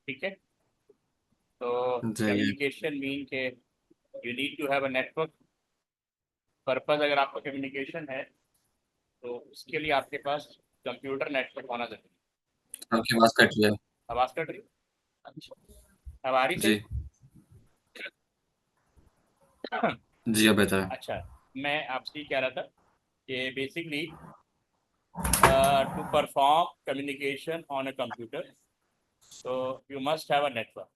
ठीक है। तो जी कम्युनिकेशन मीन के you need to have a network purpose. अगर आपका कम्युनिकेशन है तो उसके लिए आपके पास कंप्यूटर नेटवर्क होना जरूरी है। आपकी आवाज कट रही है। आवाज कट रही है? अच्छा, अब आ रही सही। जी जी, अब बेहतर है। अच्छा, मैं आपसे ये कह रहा था कि basically to perform communication on a computer तो you must have a network.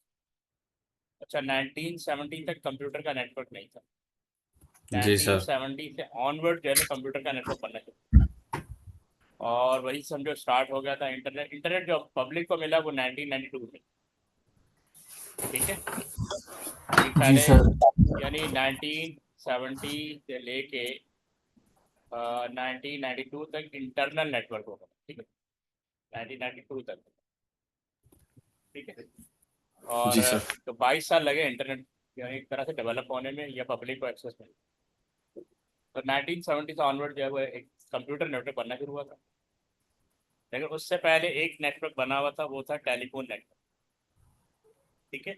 अच्छा, 1970 तक कंप्यूटर का नेटवर्क नहीं था। जी सर। 1970 से ऑनवर्ड जो है ना कंप्यूटर का नेटवर्क बनना शुरू, और वही समझो स्टार्ट हो गया था इंटरनेट। इंटरनेट जो पब्लिक को मिला वो 1992 में। ठीक है, अभी जी पहले सर। यानी 1970 से लेके 1992 तक इंटरनल नेटवर्क होगा। ठीक है, 1992 तक। ठीक है, और जी सर। तो 22 साल लगे इंटरनेट यानी एक तरह से डेवलप होने में या पब्लिक को एक्सेस में। तो 1970 से ऑनवर्ड जो है वो एक कंप्यूटर नेटवर्क बनना शुरू हुआ था। लेकिन उससे पहले एक नेटवर्क बना हुआ था, वो था टेलीफोन नेटवर्क। ठीक है,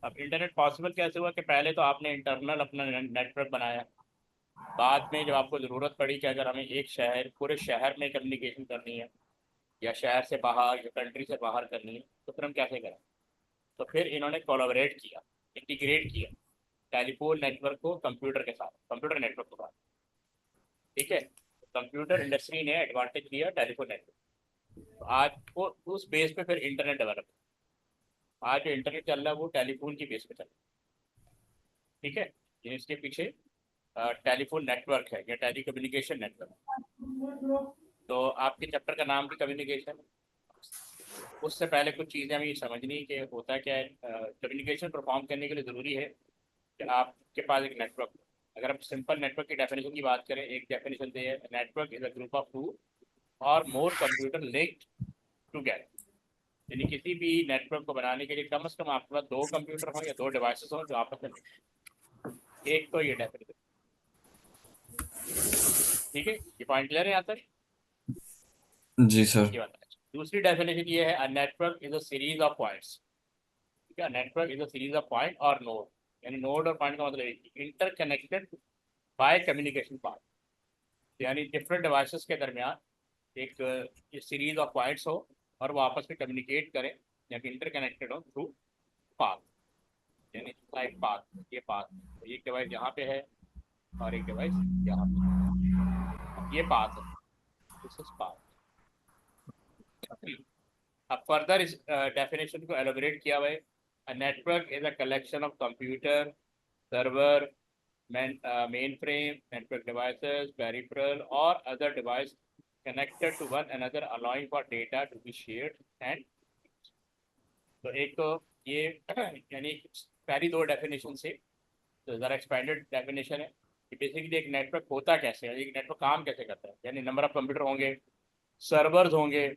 अब इंटरनेट पॉसिबल कैसे हुआ कि पहले तो आपने इंटरनल अपना नेटवर्क बनाया। बाद में जब आपको ज़रूरत पड़ी कि अगर हमें एक शहर पूरे शहर में कम्युनिकेशन करनी है या शहर से बाहर या कंट्री से बाहर करनी है तो फिर हम कैसे करें। तो फिर इन्होंने कोलैबोरेट किया, इंटीग्रेट किया टेलीफोन नेटवर्क को कंप्यूटर के साथ, कंप्यूटर नेटवर्क के साथ। ठीक है, कंप्यूटर इंडस्ट्री ने एडवांटेज लिया टेलीफोन नेटवर्क। तो आज वो उस बेस पे फिर इंटरनेट डेवलप। आज जो इंटरनेट चल रहा है वो टेलीफोन की बेस पे चल रहा है। ठीक है, ये इसके पीछे टेलीफोन नेटवर्क है या टेली कम्युनिकेशन नेटवर्क। तो आपके चैप्टर का नाम भी कम्युनिकेशन। उससे पहले कुछ चीज़ें हमें ये समझनी है कि होता क्या है। कम्युनिकेशन परफॉर्म करने के लिए ज़रूरी है कि आपके पास एक नेटवर्क हो। अगर हम सिंपल नेटवर्क की डेफिनेशन की बात करें, एक डेफिनेशन दे है, network is a group of two और मोर कंप्यूटर लिंक्ड टुगेदर। यानी किसी भी नेटवर्क को बनाने के लिए कम से कम आपके पास दो कंप्यूटर हो या दो डिवाइसेस हो जो आपस में link। एक तो ये डेफिनेशन। ठीक है, ये पॉइंट क्लियर है यहाँ तक। जी सर। ये बात है। दूसरी डेफिनेशन ये है, a network is a series of points. ठीक है, network is a series of point और नोड। यानी नोड और पॉइंट का मतलब इंटरकनेक्टेड बाय कम्युनिकेशन पाथ। यानी डिफरेंट डिवाइसेस के दरमियान एक सीरीज ऑफ पॉइंट्स हो और वो आपस में कम्युनिकेट करें या फिर इंटरकनेक्टेड हो थ्रू पाथ। यानी लाइक पाथ, ये पाथ, तो एक डिवाइस यहाँ पे है और एक डिवाइस यहाँ पे। अब ये पाथ है, दिस इज पाथ। अब फर्दर इस डेफिनेशन को एलोबरेट किया हुआ है, a network is a collection of computer, server, mainframe, network devices, peripheral, or other device connected to one another, allowing for data to be shared and तो एक तो ये यानी पहली दो डेफिनेशन से तो ज़रा एक्सपेंडेड डेफिनेशन है कि बेसिकली एक नेटवर्क होता कैसे है, एक नेटवर्क काम कैसे करता है। यानी नंबर ऑफ कंप्यूटर होंगे, सर्वर्स होंगे,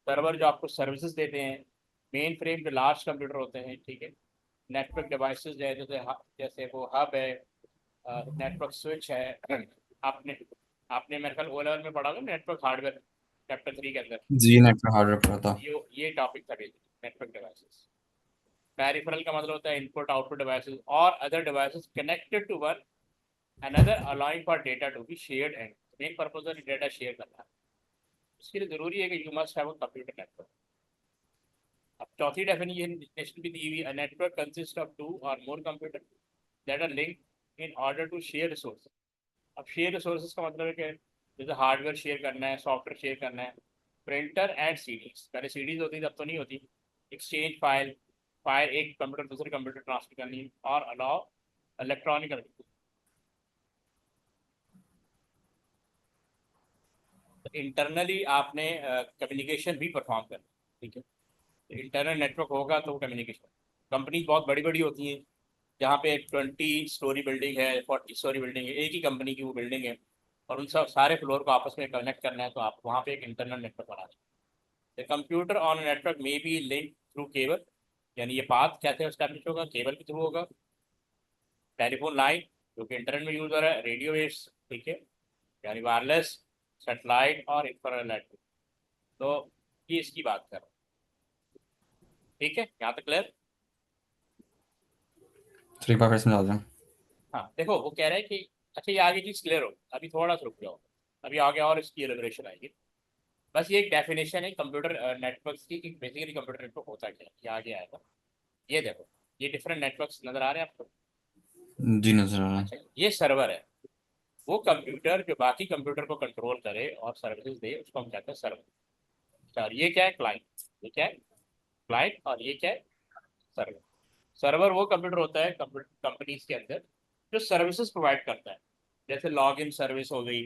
सर्वर जो आपको सर्विसेज देते हैं, मेन फ्रेम जो लार्ज कंप्यूटर होते हैं। ठीक है, नेटवर्क डिवाइसेस जो है जैसे वो हब है, नेटवर्क स्विच है। आपने आपने मेरे ख्याल ओ लेवल में पढ़ा होगा नेटवर्क हार्डवेयर, चैप्टर 3 के अंदर। जी, नेटवर्क हार्डवेयर पड़ा था। ये टॉपिक था बेसिकली नेटवर्क डिवाइसेस। पेरिफेरल का मतलब होता है इनपुट आउटपुट डिवाइसेस और other devices connected to one another allowing for data to be shared and main purpose है डेटा शेयर करना है। उसके लिए जरूरी है कि you must have a computer network. अब चौथी डेफिनेशन भी दी हुई, a network consist of two और more computer that are linked in order to share resource. अब शेयर रिसोर्सेज का मतलब है कि जैसे हार्डवेयर शेयर करना है, सॉफ्टवेयर शेयर करना है। प्रिंटर एंड सीडीज, पहले सीडीज होती थी अब तो नहीं होती। एक्सचेंज फाइल, फाइल एक कंप्यूटर दूसरे कंप्यूटर ट्रांसफर करनी है और अलाउ इलेक्ट्रॉनिक। तो इंटरनली आपने कम्युनिकेशन भी परफॉर्म करना। ठीक है, तो इंटरनल नेटवर्क होगा तो कम्युनिकेशन। कंपनी बहुत बड़ी बड़ी होती हैं जहाँ पे 20 स्टोरी बिल्डिंग है, 40 स्टोरी बिल्डिंग है, एक ही कंपनी की वो बिल्डिंग है और उन सब सारे फ्लोर को आपस में कनेक्ट करना है तो आप वहाँ पे एक इंटरनल नेटवर्क बना दें। कंप्यूटर ऑन नेटवर्क में बी लिंक थ्रू केबल। यानी ये पाथ कैसे एस्टैब्लिश होगा, केबल के थ्रू होगा। टेलीफोन लाइन जो कि इंटरनेट में यूज हो रहा है, रेडियो वेव्स। ठीक है, यानी वायरलेस, सेटेलाइट और इंफ्रारेड नेटवर्क। तो ये इसकी बात कर रहा हूँ। ठीक है, यहाँ तक क्लियर? 3 समझा दें। हाँ देखो, वो कह रहा है कि अच्छा ये आगे चीज क्लियर हो, अभी थोड़ा सा रुक जाओ, अभी आगे और इसकी एलिब्रेशन आएगी। बस ये एक डेफिनेशन है कंप्यूटर नेटवर्क्स की कि बेसिकली कंप्यूटर नेटवर्क होता क्या है, ये आगे आएगा। ये देखो, ये डिफरेंट नेटवर्क्स नजर आ रहे हैं आपको? जी नजर आ रहा है। अच्छा, ये सर्वर है, वो कंप्यूटर जो बाकी कंप्यूटर को कंट्रोल करे और सर्विसेज दे उसको हम कहते हैं सर्वर। और ये क्या है? क्लाइंट। ये क्या है? क्लाइंट। और ये क्या है? सर्वर। सर्वर वो कंप्यूटर होता है कंपनीज के अंदर जो सर्विसेज प्रोवाइड करता है, जैसे लॉग इन सर्विस हो गई,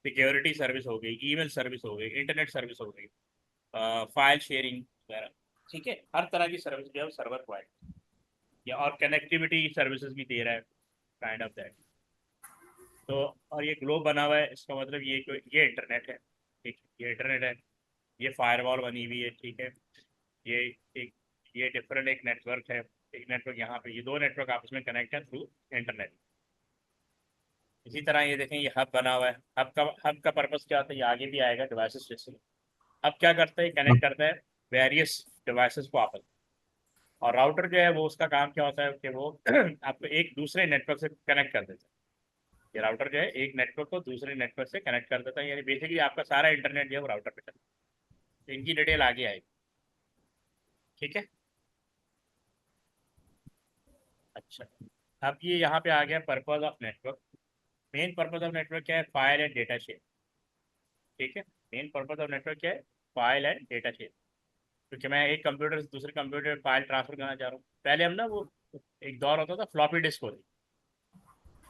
सिक्योरिटी सर्विस हो गई, ईमेल सर्विस हो गई, इंटरनेट सर्विस हो गई, फाइल शेयरिंग वगैरह। ठीक है, हर तरह की सर्विस जो है सर्वर प्रोवाइड, या और कनेक्टिविटी सर्विसेज भी दे रहा है, काइंड ऑफ दैट। तो और ये ग्लोब बना हुआ है, इसका मतलब ये इंटरनेट है। ठीक, ये इंटरनेट है, ये फायरवॉल बनी हुई है। ठीक है, ये एक ये डिफरेंट एक नेटवर्क है, एक नेटवर्क यहाँ पे, ये दो नेटवर्क आपस में कनेक्ट है थ्रू इंटरनेट। इसी तरह ये देखें, ये हब बना हुआ है। हब का पर्पस क्या होता है, ये आगे भी आएगा डिवाइसेस जैसे। हब क्या करता है, कनेक्ट करता है वेरियस डिवाइसेस को आपस में। और राउटर जो है वो उसका काम क्या होता है कि वो आपको एक दूसरे नेटवर्क से कनेक्ट कर देता है। ये राउटर जो है एक नेटवर्क को दूसरे नेटवर्क से कनेक्ट कर देता है, यानी बेसिकली आपका सारा इंटरनेट जो है वो राउटर पे चलता है। इनकी डिटेल आगे आएगी। ठीक है, अच्छा, अब ये यहाँ पे आ गया purpose of network. Main purpose of network क्या है? File and data share. ठीक है, मेन पर्पज ऑफ नेटवर्क क्या है? File and data share. क्योंकि मैं एक कंप्यूटर से दूसरे कंप्यूटर पे फाइल ट्रांसफर करना चाह रहा हूँ। पहले हम ना वो एक दौर होता था फ्लॉपी डिस्क होती,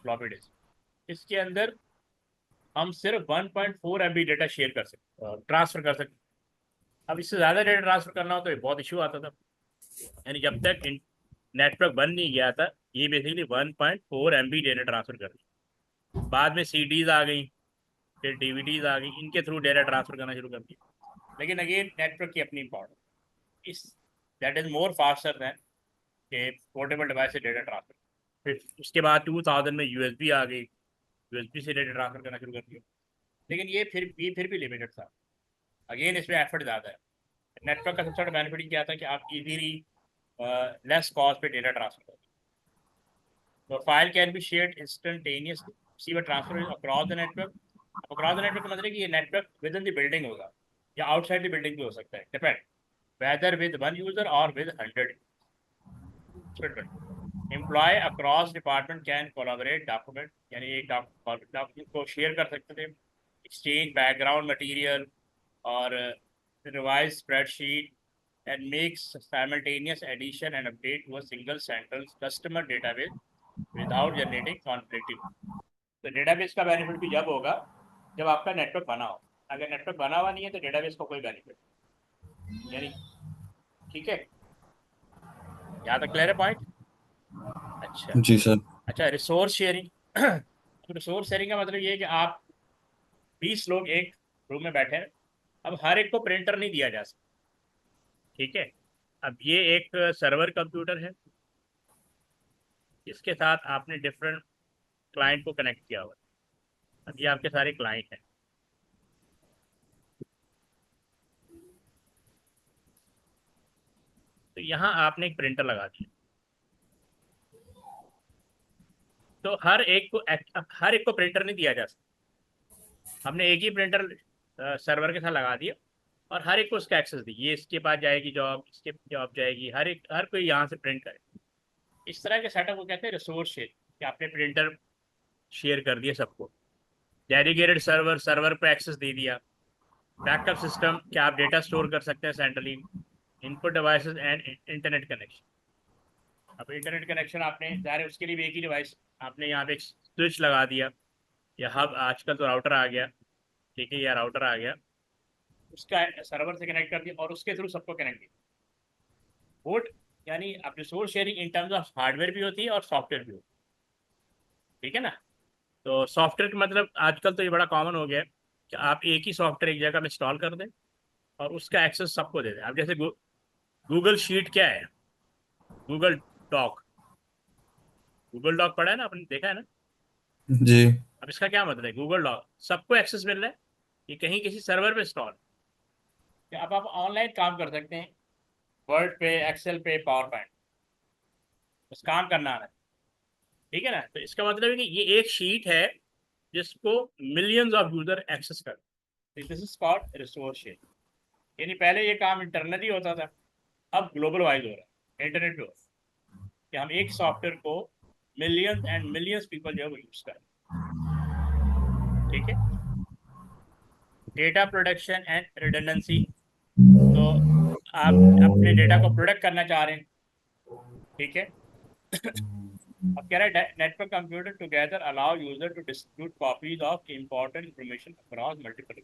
फ्लॉपी डिस्क, इसके अंदर हम सिर्फ 1.4 MB डेटा शेयर कर सकते, ट्रांसफर कर सकते। अब इससे ज़्यादा डेटा ट्रांसफर करना हो तो ये बहुत इशू आता था। यानी जब तक नेटवर्क बन नहीं गया था, ये बेसिकली 1.4 MB डेटा ट्रांसफर कर दिया। बाद में CDs आ गई, फिर DVDs आ गई, इनके थ्रू डेटा ट्रांसफर करना शुरू कर दिया। लेकिन अगेन नेटवर्क की अपनी इंपॉर्टेंस, इस that is more faster than के पोर्टेबल डिवाइस से डेटा ट्रांसफर। फिर उसके बाद 2000 में USB आ गई, USB से डेटा ट्रांसफर करना शुरू कर दिया। लेकिन ये फिर भी लिमिटेड था। अगेन इसमें एफर्ट ज़्यादा है। नेटवर्क का सबसे बड़ा बेनिफिट क्या था कि आप इजीली लेस कॉस्ट पे डेटा ट्रांसफर कर। तो file can be shared instantaneously, see transfer across the network. Across the network का मतलब है कि ये network within the building होगा या आउटसाइड द बिल्डिंग भी हो सकता है, depend whether with one user और with 100। Employ across department can collaborate document, यानी एक डॉक्यूमेंट को शेयर कर सकते थे, एक्सचेंज बैकग्राउंड मटेरियल और revise spreadsheet, and makes simultaneous addition and update to a single central customer database without generating conflicting। तो database का बेनिफिट भी जब होगा जब आपका नेटवर्क बना हो। अगर नेटवर्क बना हुआ नहीं है तो डेटाबेस का कोई बेनिफिट, यानी। ठीक है, यहाँ तक क्लियर है पॉइंट? अच्छा, जी सर। अच्छा, रिसोर्स शेयरिंग। रिसोर्स शेयरिंग का मतलब ये है कि आप 20 लोग एक रूम में बैठे हैं, अब हर एक को प्रिंटर नहीं दिया जा सकता। ठीक है, अब ये एक सर्वर कंप्यूटर है, इसके साथ आपने डिफरेंट क्लाइंट को कनेक्ट किया हुआ है। अब ये आपके सारे क्लाइंट हैं। तो यहाँ आपने एक प्रिंटर लगा दिया, तो हर एक को प्रिंटर नहीं दिया जा सकता। हमने एक ही प्रिंटर सर्वर के साथ लगा दिया और हर एक को उसका एक्सेस दी, ये इसके पास जाएगी जॉब, इसके जॉब जाएगी, हर कोई यहाँ से प्रिंट करे। इस तरह के सेटअप को कहते हैं रिसोर्स शेयर, कि आपने प्रिंटर शेयर कर दिया सबको। डेडिकेटेड सर्वर, सर्वर पे एक्सेस दे दिया। बैकअप सिस्टम, क्या आप डेटा स्टोर कर सकते हैं centrally. Input devices and internet connection. अब इंटरनेट कनेक्शन आपने ज़ाहिर है उसके लिए भी एक ही डिवाइस, आपने यहाँ पे एक स्विच लगा दिया, या हब, आजकल तो राउटर आ गया। ठीक है, या राउटर आ गया, उसका सर्वर से कनेक्ट कर दिया और उसके थ्रू सबको कनेक्ट किया। बोट, यानी आप resource sharing in terms of hardware भी होती है और सॉफ्टवेयर भी होती है। ठीक है ना? तो सॉफ्टवेयर का मतलब आजकल तो ये बड़ा कॉमन हो गया है कि आप एक ही सॉफ्टवेयर एक जगह में इंस्टॉल कर दें और उसका एक्सेस सबको दे दें। अब जैसे गूगल शीट क्या है? गूगल डॉक, गूगल डॉक पढ़ा है ना, आपने देखा है ना? जी। अब इसका क्या मतलब है? गूगल डॉक सबको एक्सेस मिल रहा है, ये कहीं किसी सर्वर पे इंस्टॉल, अब आप ऑनलाइन काम कर सकते हैं। वर्ड पे, एक्सेल पे, पावर पॉइंट, बस काम करना है, ठीक है ना। तो इसका मतलब है कि ये एक शीट है जिसको मिलियंस ऑफ यूजर एक्सेस कर, this is called resource share. यानी पहले ये काम इंटरनली होता था, अब ग्लोबल वाइज हो रहा है, इंटरनेट पे हो रहा है कि हम एक सॉफ्टवेयर को मिलियंस एंड मिलियंस पीपल जो है वो यूज करें, ठीक है। डेटा प्रोडक्शन एंड रिडंडेंसी, तो आप अपने डेटा को प्रोडक्ट करना चाह रहे हैं, ठीक है। अब कह रहा है network computer together allow user to distribute copies of important information across multiple,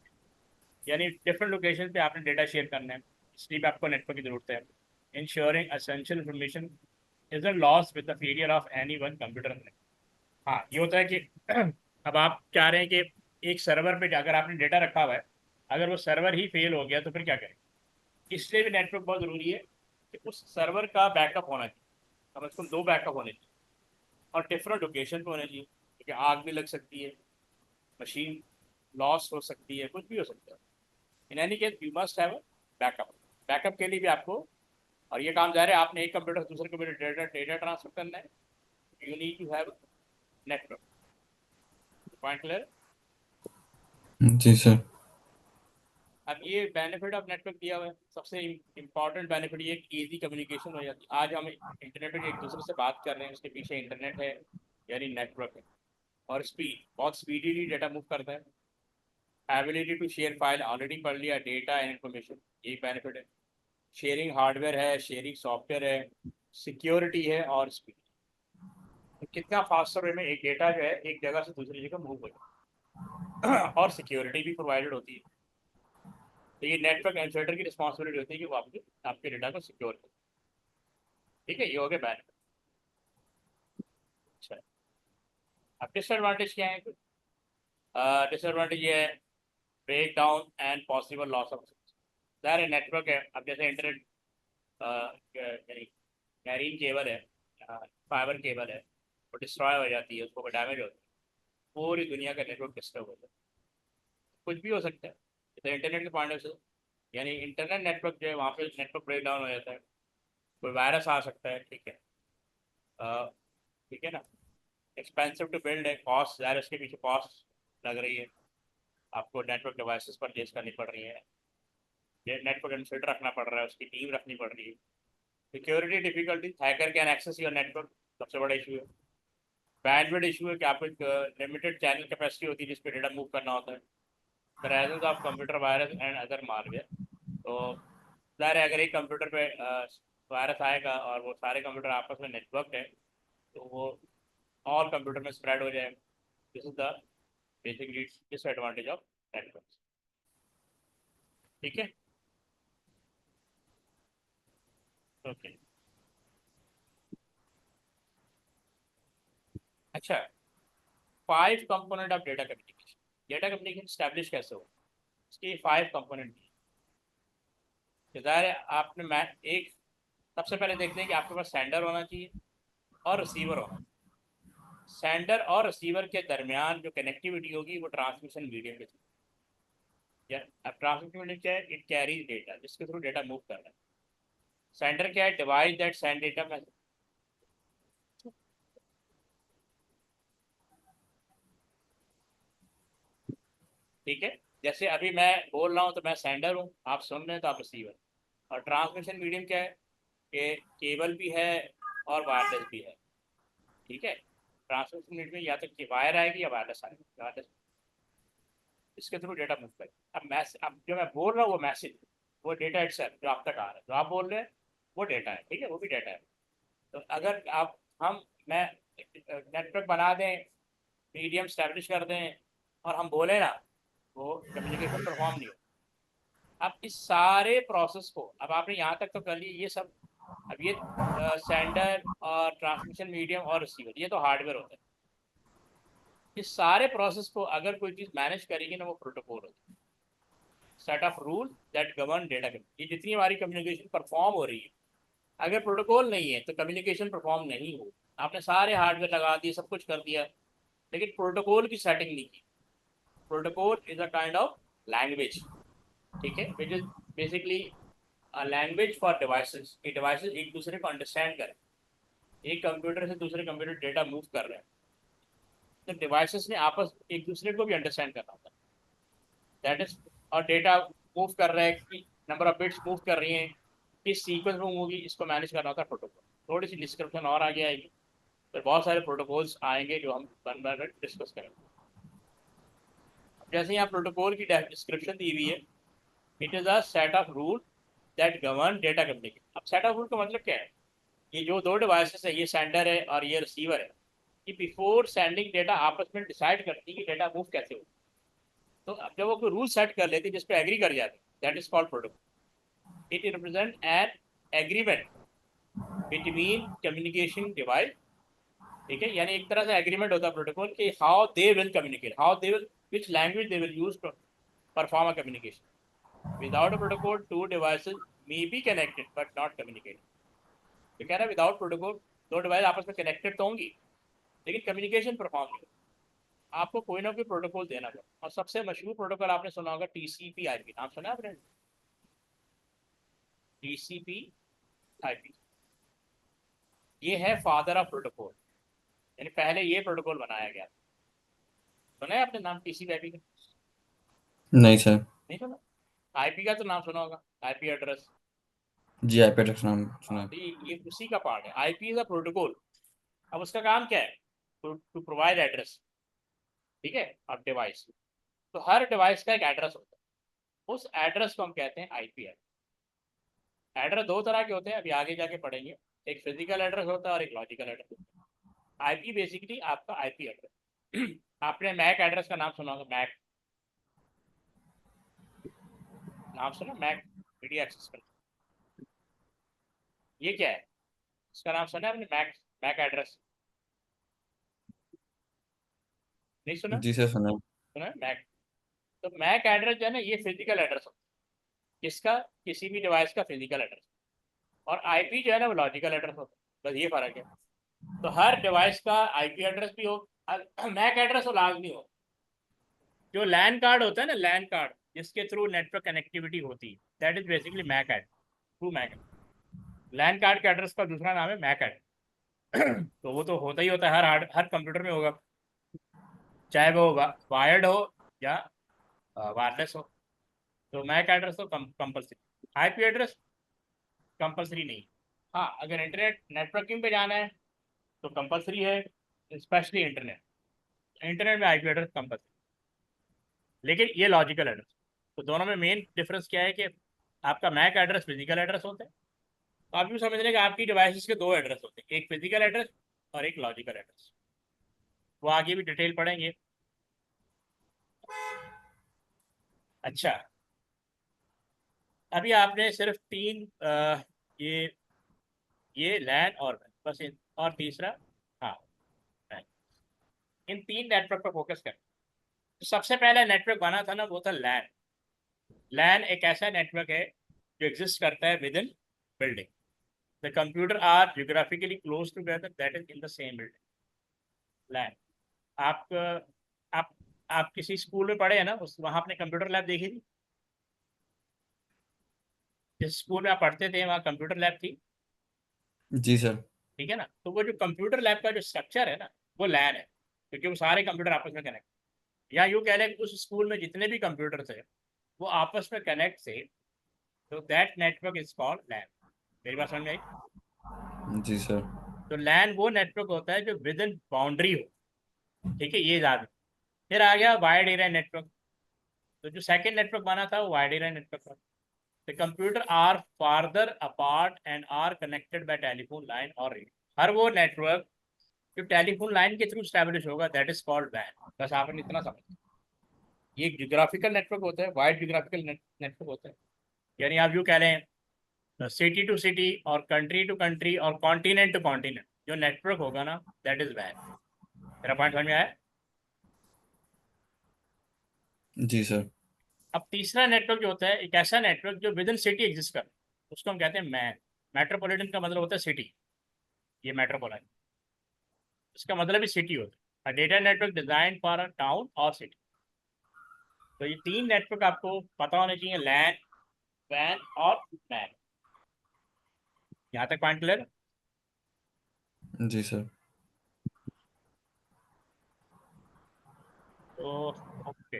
यानी डिफरेंट लोकेशन पे आपने डेटा शेयर करना है, इसलिए भी आपको नेटवर्क की जरूरत है। Ensuring essential information is loss with the failure of any one computer. हाँ, ये होता है कि अब आप चाह रहे हैं कि एक सर्वर पे अगर आपने डेटा रखा हुआ है, अगर वो सर्वर ही फेल हो गया तो फिर क्या करें। इसलिए भी नेटवर्क बहुत ज़रूरी है कि उस सर्वर का बैकअप होना चाहिए, कम से कम 2 बैकअप होने चाहिए, और डिफरेंट लोकेशन पे होने चाहिए, क्योंकि आग भी लग सकती है, मशीन लॉस हो सकती है, कुछ भी हो सकता है। In any case you must have backup. Backup के लिए भी आपको, और ये काम ज़ाहिर है आपने एक कंप्यूटर से दूसरे कंप्यूटर डेटा डेटा ट्रांसफर करना है, you need to have network. Point clear. जी सर। अब ये बेनिफिट ऑफ नेटवर्क दिया हुआ है, सबसे इम्पॉर्टेंट बेनिफिट ये इजी कम्युनिकेशन हो जाती है। आज हम इंटरनेट पर एक दूसरे से बात कर रहे हैं, उसके पीछे इंटरनेट है यानी नेटवर्क है। और स्पीड, बहुत स्पीडीली डेटा मूव करता है। Ability to share file, already पढ़ लिया, डेटा एंड इन्फॉर्मेशन, यही बेनिफिट है। शेयरिंग हार्डवेयर है, शेयरिंग सॉफ्टवेयर है, सिक्योरिटी है और स्पीड। तो कितना फास्टर वे में एक डेटा जो है एक जगह से दूसरी जगह मूव हो जाए और सिक्योरिटी भी प्रोवाइडेड होती है। तो ये नेटवर्क एडमिनिस्ट्रेटर की रिस्पॉन्सिबिलिटी होती है कि वो आपके डेटा को सिक्योर करे, ठीक है। ये हो गया बेनिफिट। अच्छा, अब डिसएडवांटेज क्या है। डिसएडवांटेज ये है break down and possible loss of, ज़ाहिर है नेटवर्क है, अब जैसे इंटरनेट मैरीन केबल है, फाइबर केबल है, वो डिस्ट्रॉय हो जाती है, उसको कोई डैमेज होता है, पूरी दुनिया का नेटवर्क डिस्टर्ब हो जाता है, कुछ भी हो सकता है। तो इंटरनेट के पॉइंट ऑफ से, यानी इंटरनेट नेटवर्क जो है वहाँ पे नेटवर्क ब्रेक डाउन हो जाता है, कोई वायरस आ सकता है, ठीक है। अ, ठीक है ना। एक्सपेंसिव टू बिल्ड है, कॉस्ट ज़ाहिर उसके पीछे कॉस्ट लग रही है, आपको नेटवर्क डिवाइसेस परचेज करनी पड़ रही है, नेटवर्क एडमिनिस्ट्रेटर रखना पड़ रहा है, उसकी टीम रखनी पड़ रही है। Security difficulty, hacker can access your network, सबसे बड़ा इशू है। बैंडविड्थ इशू है कि आपको एक लिमिटेड चैनल कैपेसिटी होती है जिस पर डेटा मूव करना होता है। Presence of computer virus and other malware, तो ज़ाहिर है अगर एक कंप्यूटर पे वायरस आएगा और वो सारे कंप्यूटर आपस में नेटवर्क है तो वो ऑल कंप्यूटर में स्प्रेड हो जाएगा। This is the basic disadvantage of network, ठीक है। ओके, अच्छा, 5 component of data communication. Data communication establish कैसे हो, इसके 5 कंपोनेंट। ज़ाहिर है आपने मैं एक, सबसे पहले देखते हैं कि आपके पास सेंडर होना चाहिए और रिसीवर होना चाहिए। सेंडर और रिसीवर के दरमियान जो कनेक्टिविटी होगी वो ट्रांसमिशन मीडियम के थ्रू, या अब ट्रांसमिशन मीडियम क्या है, इट कैरीज डेटा, जिसके थ्रू डेटा मूव कर रहा है। सेंडर क्या है, device that send data message, ठीक है। जैसे अभी मैं बोल रहा हूँ तो मैं सेंडर हूँ, आप सुन रहे हैं तो आप रिसीवर। और ट्रांसमिशन मीडियम क्या है कि केबल भी है और वायरलेस भी है, ठीक है। ट्रांसमिशन मीडियम में या तो कि वायर आएगी या वायरलेस आएगी, वायरलेस, इसके थ्रू डेटा मूव करेगा। अब जो मैं बोल रहा हूँ वो मैसेज, वो डेटा इटसेल्फ जो आप तक आ रहा है, जो आप बोल रहे हैं वो डेटा है, ठीक है, वो भी डेटा है। तो अगर आप हम मैं नेटवर्क बना दें, मीडियम स्टैब्लिश कर दें और हम बोले ना, वो कम्युनिकेशन परफॉर्म नहीं हो। अब इस सारे प्रोसेस को, अब आपने यहाँ तक तो कर लिया ये सब, अब ये सेंडर और ट्रांसमिशन मीडियम और रिसीवर ये तो हार्डवेयर होता है। इस सारे प्रोसेस को अगर कोई चीज़ मैनेज करेगी ना वो प्रोटोकॉल होता है, set of rule that govern data. ये जितनी हमारी कम्युनिकेशन परफॉर्म हो रही है, अगर प्रोटोकॉल नहीं है तो कम्युनिकेशन परफॉर्म नहीं हो। आपने सारे हार्डवेयर लगा दिए, सब कुछ कर दिया, लेकिन प्रोटोकॉल की सेटिंग नहीं की। Protocol is a kind of language, ठीक है, which is basically language for devices, ये डिवाइसेस एक दूसरे को अंडरस्टैंड करें। एक कंप्यूटर से दूसरे कंप्यूटर डेटा मूव कर रहे हैं, तो डिवाइसेस ने आपस एक दूसरे को भी अंडरस्टैंड करना होता है, दैट इज। और डेटा मूव कर रहा है कि नंबर ऑफ बिट्स मूव कर रही हैं, किस सीक्वेंस में मूव होगी, इसको मैनेज करना होता है प्रोटोकॉल। थोड़ी सी डिस्क्रिप्शन और आगे आएगी, फिर बहुत सारे प्रोटोकॉल्स आएंगे जो हम वन बाय वन डिस्कस करेंगे। जैसे यहाँ प्रोटोकॉल की डिस्क्रिप्शन दी हुई है, it is a set of rule that govern data communication. अब सेट ऑफ रूल का मतलब क्या है? ये जो दो डिवाइसेस है, ये सेंडर है और ये रिसीवर है, कि बिफोर सेंडिंग डेटा आपस में डिसाइड करती है कि डेटा मूव कैसे हो। तो अब जब वो कोई रूल सेट कर लेती है जिस पे एग्री कर जाते, that is called protocol. It represent an agreement between communication device, ठीक है, यानी एक तरह से एग्रीमेंट होता है प्रोटोकॉल कि how they will communicate, how they will, which language they will use to perform a communication. Without a protocol two devices may be connected but not communicate. तो कह रहा है विदाउट प्रोटोकॉल दो device आपस में connected तो होंगी, लेकिन कम्युनिकेशन परफॉर्म नहीं। आपको कोई ना कोई प्रोटोकॉल देना पड़ेगा, और सबसे मशहूर प्रोटोकॉल आपने सुना होगा टीसीपी आईपी। नाम सुना है आपने? टीसीपी आईपी, ये है फादर ऑफ प्रोटोकॉल, यानी पहले ये प्रोटोकॉल बनाया गया। सुना है आपने नाम टीसीपी आईपी का? नहीं सर। नहीं सुना? आईपी का तो नाम सुना होगा, आईपी एड्रेस। जी आईपैड का नाम सुना हाँ, है। तो ये उसी का पार्ट है। IP is a protocol. अब उसका काम क्या है? टू प्रोवाइड एड्रेस, ठीक है, और डिवाइस। तो हर डिवाइस का एक एड्रेस होता है, उस एड्रेस को हम कहते हैं आईपी एड्रेस। एड्रेस दो तरह के होते हैं, अभी आगे जाके पढ़ेंगे। एक फिजिकल एड्रेस होता है और एक लॉजिकल एड्रेस होता है। आईपी बेसिकली आपका आईपी एड्रेस। आपने मैक एड्रेस का नाम सुना होगा, मैक नाम सुना, मैक मीडिया एक्सेस कर, ये क्या है? इसका नाम सुना है आपने, मैक, मैक एड्रेस? नहीं सुना? जी सर सुना है। सुना है मैक? तो मैक एड्रेस जो है ना, ये फिजिकल एड्रेस होता है, किसका? किसी भी डिवाइस का फिजिकल एड्रेस। और आईपी जो है ना, वो लॉजिकल एड्रेस होता है, बस ये फर्क है। तो हर डिवाइस का आईपी एड्रेस भी हो, मैक एड्रेस हो लाजमी हो। जो लैन कार्ड होता है ना, लैन कार्ड जिसके थ्रू नेटवर्क कनेक्टिविटी होती है, that is basically MAC address, true MAC. LAN card के एड्रेस का दूसरा नाम है मैक एड्रेस। तो वो तो होता ही होता है, हर कंप्यूटर में होगा, चाहे वो वायर्ड हो या वायरलेस हो। तो मैक एड्रेस तो कंपल्सरी। आईपी एड्रेस कंपल्सरी नहीं। हाँ, अगर इंटरनेट नेटवर्किंग पे जाना है तो कंपल्सरी है, स्पेशली इंटरनेट। इंटरनेट में आईपी एड्रेस कंपल्सरी, लेकिन ये लॉजिकल एड्रेस। तो दोनों में मेन डिफरेंस क्या है कि आपका मैक एड्रेस फिजिकल एड्रेस होता है। तो आप यूँ समझ लें कि आपकी डिवाइसेस के दो एड्रेस होते हैं, एक फिजिकल एड्रेस और एक लॉजिकल एड्रेस। वो आगे भी डिटेल पढ़ेंगे। अच्छा, अभी आपने सिर्फ तीन ये ये लैन और WAN, बस और तीसरा, हाँ, WAN। इन तीन नेटवर्क पर फोकस करें। तो सबसे पहला नेटवर्क बना था ना, वो था लैन। लैन एक ऐसा नेटवर्क है जो एग्जिस्ट करता है within building. The computer are geographically close together, that is in the same building. LAN, आप आप आप किसी स्कूल में पढ़े हैं ना, उस वहाँ आपने कंप्यूटर लैब देखी थी? जिस स्कूल में आप पढ़ते थे वहाँ कंप्यूटर लैब थी, जी सर। ठीक है ना? तो वो जो कंप्यूटर लैब का जो स्ट्रक्चर है ना, वो लैन है, क्योंकि वो सारे कंप्यूटर आपस में कनेक्ट। या यूँ कह लें कि उस स्कूल में जितने भी कंप्यूटर थे वो आपस में कनेक्ट थे, तो दैट नेटवर्क इज कॉल्ड लैन। मेरी बात समझ में आई? जी सर। तो लैन वो नेटवर्क होता है जो विद इन बाउंड्री हो, ठीक है, ये याद है। फिर आ गया वाइड एरिया नेटवर्क। तो जो सेकंड नेटवर्क बना था वो वाइड एरिया नेटवर्क था। The computer are farther apart and are connected by telephone line और रेडियो। हर वो नेटवर्क जो टेलीफोन लाइन के थ्रू स्टैब्लिश होगा, दैट इज कॉल्ड वैन। बस आपने इतना समझ, ये एक जियोग्राफिकल नेटवर्क होता है, वाइड जियोग्राफिकल नेटवर्क होता है। यानी आप यूँ कह रहे हैं सिटी टू सिटी और कंट्री टू कंट्री और कॉन्टिनेंट टू कॉन्टिनेंट जो नेटवर्क होगा ना, दैट इज वैन। मेरा पॉइंट समझ में आया? जी सर। अब तीसरा नेटवर्क जो होता है, एक ऐसा नेटवर्क जो विद इन सिटी एग्जिस्ट कर, उसको हम कहते हैं मैन। मेट्रोपॉलिटन का मतलब होता है सिटी, ये मेट्रोपोलिटन, इसका मतलब ही सिटी होता है। Data network design for a town और सिटी। तो ये तीन नेटवर्क आपको पता होने चाहिए, लैन, वैन और मैन। यहाँ तक पॉइंट क्लियर? जी सर। तो ओके,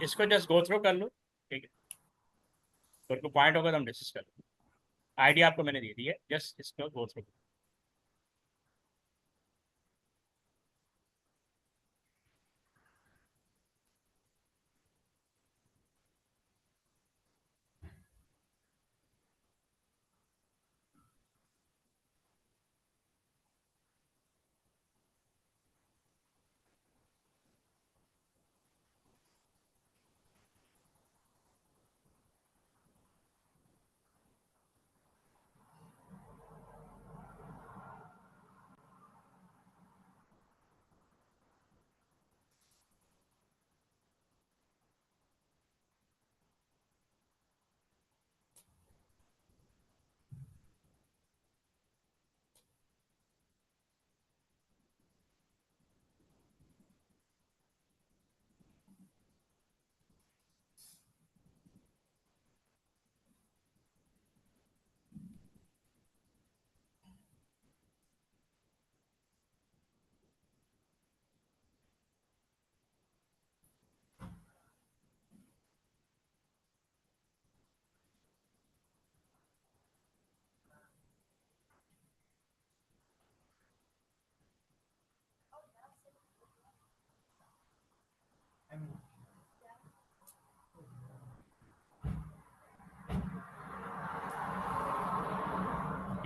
इसको जस्ट गो थ्रू कर लो, ठीक है, फिर को पॉइंट होगा तो हम डिस्कस कर लो। आइडिया आपको मैंने दे दी है, जस्ट इसको गो थ्रू।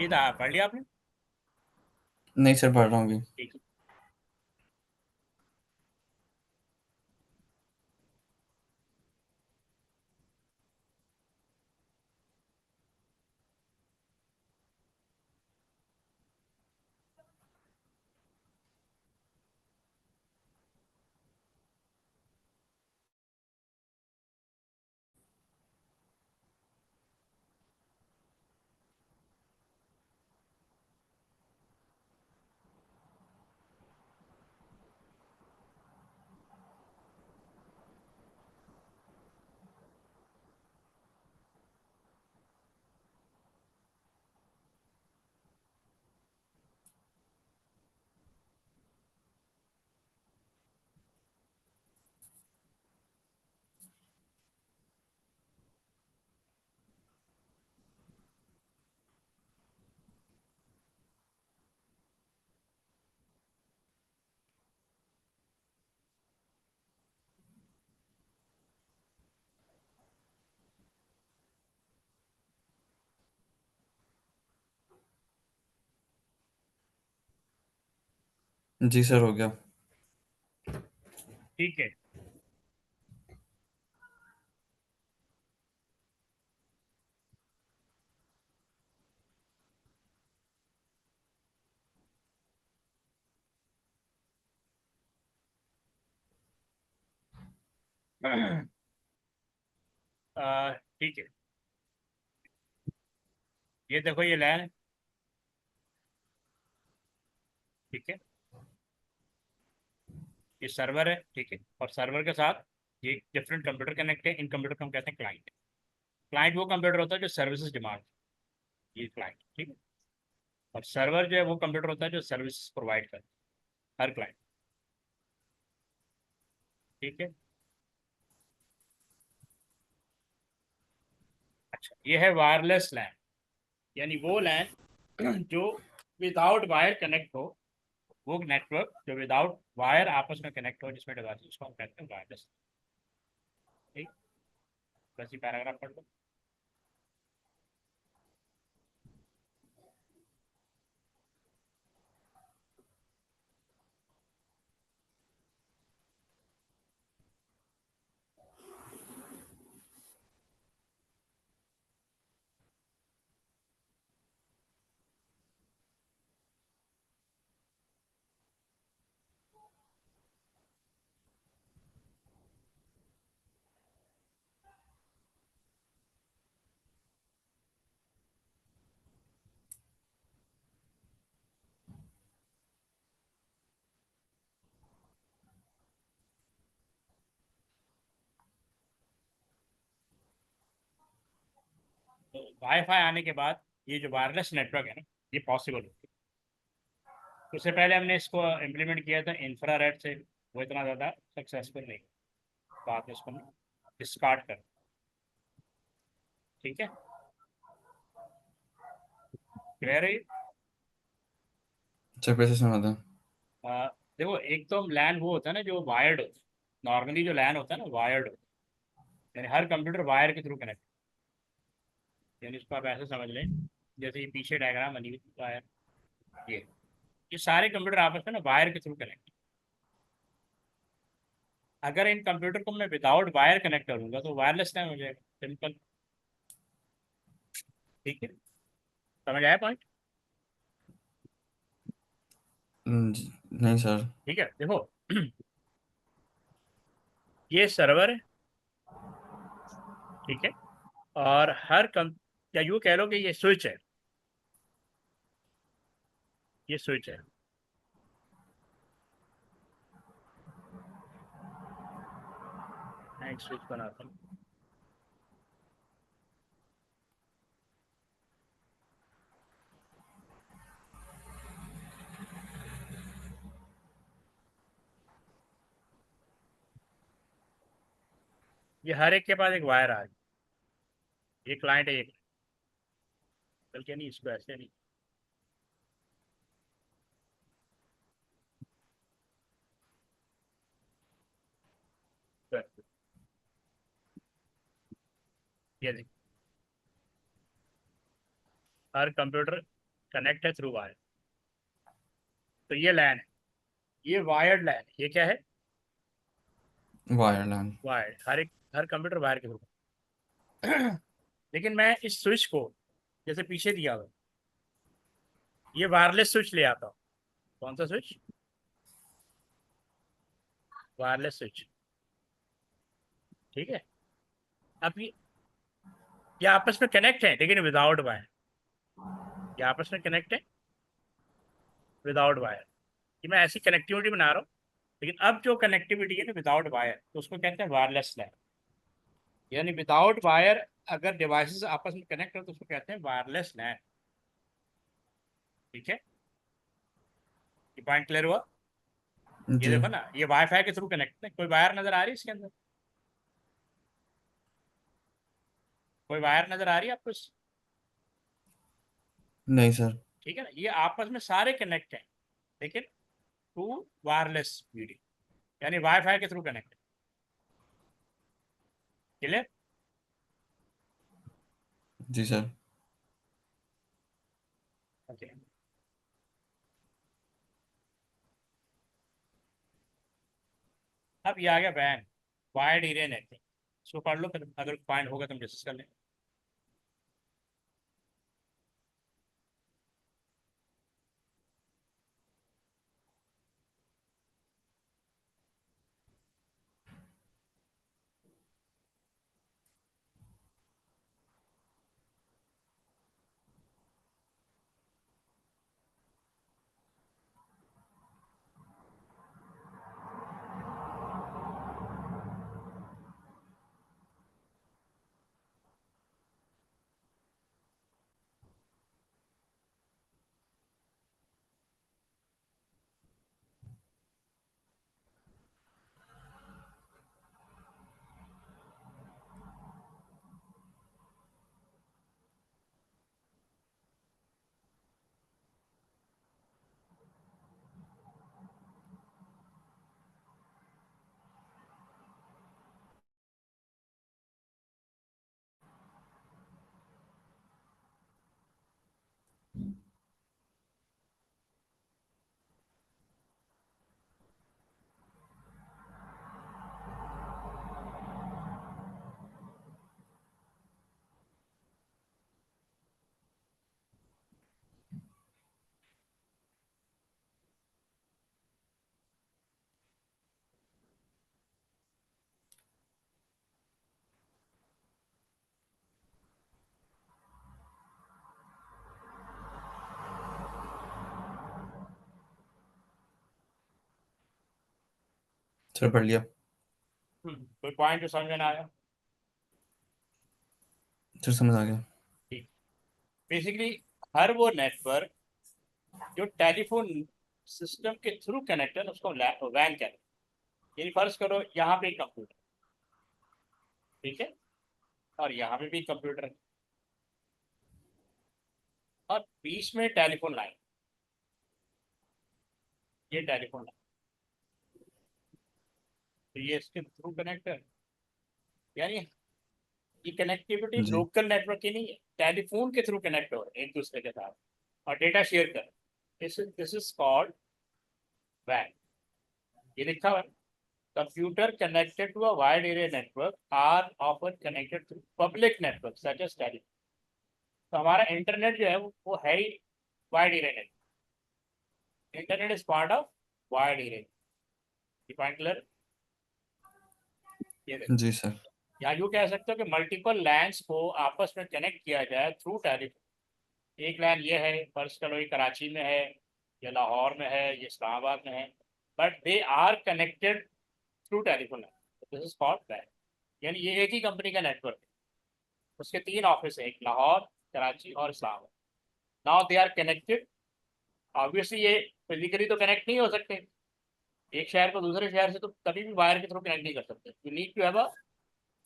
ये था, पढ़ लिया आपने? नहीं सर, पढ़ रहा हूँ अभी। ठीक जी सर, हो गया। ठीक है। ठीक है, ये देखो ये लैन है, ठीक है, ये सर्वर है, ठीक है, और सर्वर के साथ ये डिफरेंट कंप्यूटर कनेक्ट है। इन कंप्यूटर को हम कहते हैं क्लाइंट। क्लाइंट वो कंप्यूटर होता है जो सर्विसेज डिमांड, ये क्लाइंट, ठीक है। और सर्वर जो है वो कंप्यूटर होता है जो सर्विस प्रोवाइड करता है, हर क्लाइंट, ठीक है। अच्छा, ये है वायरलेस लैन, यानी वो लैन जो विदाउट वायर कनेक्ट हो, वो नेटवर्क जो विदाउट वायर आपस में कनेक्ट हो, जिसमें डिवाइस, उसको हम कहते हैं वायरलेस, ठीक। बस ये पैराग्राफ पढ़ लो। तो वाईफाई आने के बाद ये जो वायरलेस नेटवर्क है ना, ये पॉसिबल है। उससे पहले हमने इसको इम्प्लीमेंट किया था इंफ्रारेड से, वो इतना ज़्यादा सक्सेसफुल नहीं, बाद में इसको डिस्कार्ड कर। ठीक है, क्लियर है। सर कैसे समझा था? देखो, एक तो लैन वो होता है ना जो वायर्ड होता है, नॉर्मली जो लैन होता है ना वायर्ड होता है, यानी हर कंप्यूटर वायर के थ्रू कनेक्ट, यानी इसको आप ऐसे समझ लें, जैसे ये पीछे डायग्राम बनी हुई वायर, ये ये सारे कंप्यूटर आपस में ना वायर के थ्रू कनेक्ट। अगर इन कंप्यूटर को मैं विदाउट वायर कनेक्ट करूंगा तो वायरलेस टाइम हो जाएगा, सिंपल। ठीक है, समझ आया पॉइंट? नहीं सर। ठीक है, देखो ये सर्वर है, ठीक है, और हर कम, या यूँ कह लो कि ये स्विच है, ये स्विच है। मैं एक स्विच बनाता हूँ। ये हर एक के पास एक वायर आ रही है, एक क्लाइंट है, एक बल्कि नहीं, इसको ऐसे नहीं, इसको ऐसे। ये देखिए, हर कंप्यूटर कनेक्ट है थ्रू वायर। तो ये लैन है, ये वायर्ड लैन, ये क्या है? वायरलैन। वायर्ड, हर कंप्यूटर वायर के थ्रू। लेकिन मैं इस स्विच को जैसे पीछे दिया हुआ, ये वायरलेस स्विच ले आता हूँ। कौन सा स्विच? Wireless switch. ठीक है, अब ये आपस में कनेक्ट है लेकिन विदाउट वायर। ये आपस में कनेक्ट है विदाउट वायर, कि मैं ऐसी कनेक्टिविटी बना रहा हूँ, लेकिन अब जो कनेक्टिविटी है ना विदाउट वायर, तो उसको कहते हैं वायरलेस लैन, यानी विदाउट वायर। अगर डिवाइसेस आपस में कनेक्ट हो तो उसको कहते हैं वायरलेस लैन। ठीक है, ये पॉइंट क्लियर हुआ? ये जी। देखो ना, ये वाईफाई के थ्रू कनेक्ट है, कोई वायर नजर आ रही है इसके अंदर? कोई वायर नजर आ रही है आपको नहीं सर। ठीक है ना, ये आपस में सारे कनेक्ट हैं, लेकिन थ्रू वायरलेस मीडियम, यानी वाईफाई के थ्रू कनेक्ट। क्लियर? जी सर। ओके, अब ये आ गया वैन, वायर्ड एरिया नेटवर्क। इसको पढ़ लो, फिर अगर पॉइंट होगा तो हम डिस्कस कर लें। सर पढ़ लिया। कोई पॉइंट जो समझ में ना आया? सर समझ आ गया। ठीक। बेसिकली हर वो नेटवर्क जो टेलीफोन सिस्टम के थ्रू कनेक्ट है उसको वैन कहते हैं। यानी फर्ज करो यहाँ पे एक कंप्यूटर, ठीक है, और यहाँ पे भी कंप्यूटर है, और बीच में टेलीफोन लाइन, ये टेलीफोन लाइन, तो ये इसके थ्रू कनेक्ट है। यानी ये कनेक्टिविटी जी लोकल नेटवर्क की नहीं है, टेलीफोन के थ्रू कनेक्ट हो रहे हैं एक दूसरे के साथ और डेटा शेयर कर। दिस इज कॉल्ड वैन। ये लिखा हुआ है, computer connected to a wide area network are often connected to public network such as telephone। तो हमारा इंटरनेट जो है वो है ही wide area network. Internet is part of wide area. ये पॉइंट क्लियर? ये देखो, जी सर। या यूँ कह सकते हो कि मल्टीपल लैंड्स को आपस में कनेक्ट किया जाए थ्रू टेलीफोन। एक लैंड ये है, फर्स्ट करो ये कराची में है, ये लाहौर में है, ये इस्लामाबाद में है, but they are connected through telephone land. This is called वैन। यानी ये एक ही कंपनी का नेटवर्क है, उसके 3 ऑफिस है, एक लाहौर, कराची और Islamabad. Now they are connected. Obviously ये फिजिकली तो कनेक्ट नहीं हो सकते, एक शहर को दूसरे शहर से तो कभी भी वायर के थ्रू कनेक्ट नहीं कर सकते। You need to have a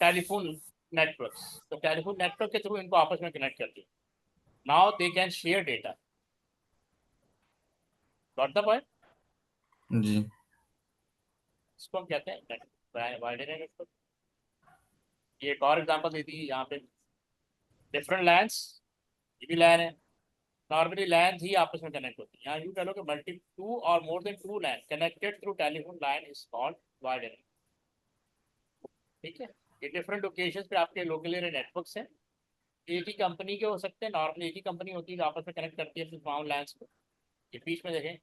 telephone networks. तो टेलीफोन नेटवर्क के थ्रू इनको आपस में कनेक्ट करती है। Now they can share data. Got the point? जी इसको हम कहते हैं वाइड एरिया नेटवर्क। ये एक और एग्जांपल दी थी यहाँ पे, डिफरेंट लैंड्स, ये भी लैन है। नॉर्मली लैंड ही आपस में कनेक्ट होती है, यहाँ यूँ कह लो कि मल्टी टू और more than two land connected through telephone line is called wide area. ठीक है, ये डिफरेंट लोकेशन पे आपके लोकल एरिया नेटवर्क्स हैं। एक ही कंपनी के हो सकते हैं, नॉर्मली एक ही कंपनी होती है जो आपस में कनेक्ट करती है अपनी तमाम लैंड्स को। ये बीच में देखें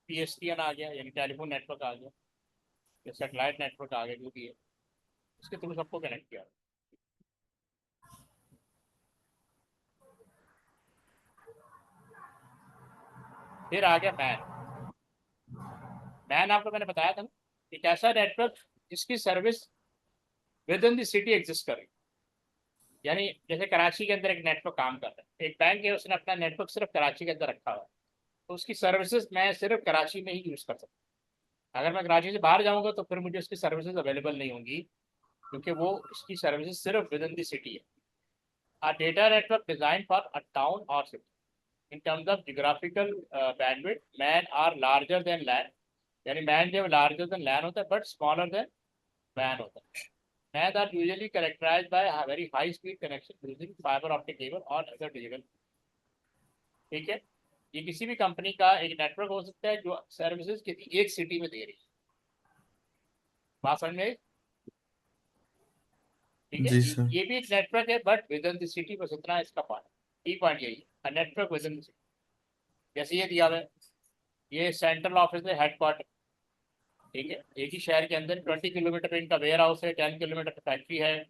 PSTN आ गया, यानी टेलीफोन नेटवर्क आ गया, या सेटेलाइट नेटवर्क आ गया, जो भी है उसके थ्रू सबको कनेक्ट किया। फिर आ गया मैन। मैन आपको मैंने बताया था ना, एक ऐसा नेटवर्क जिसकी service with in the city exist कर रही है। यानी जैसे कराची के अंदर एक नेटवर्क काम कर रहा है, एक बैंक है उसने अपना नेटवर्क सिर्फ कराची के अंदर रखा हुआ है, तो उसकी सर्विसेज मैं सिर्फ कराची में ही यूज़ कर सकता हूँ। अगर मैं कराची से बाहर जाऊँगा तो फिर मुझे उसकी सर्विसेज अवेलेबल नहीं होंगी, क्योंकि वो उसकी सर्विसेज सिर्फ विद इन द सिटी है। A data network designed for a town or city. In terms of geographical bandwidth, man are larger than land. यानी man जो larger than land होता है but smaller than man होता है। Man are usually characterized by a very high speed connection using fiber optic cable or other digital। ठीक है, ये किसी भी कंपनी का एक नेटवर्क हो सकता है जो सर्विसेज किसी एक सिटी में दे रही है। बात समझ में आई? ठीक है, जी सर। ये भी एक नेटवर्क है but with in the city, बस इतना इसका पार्ट। की पॉइंट यही है, network within the city. जैसे ये दिया हुआ है, ये सेंट्रल ऑफिस है, हेडक्वार्टर, ठीक है, एक ही शहर के अंदर 20 किलोमीटर पे इनका वेयर हाउस है, 10 किलोमीटर पे फैक्ट्री है,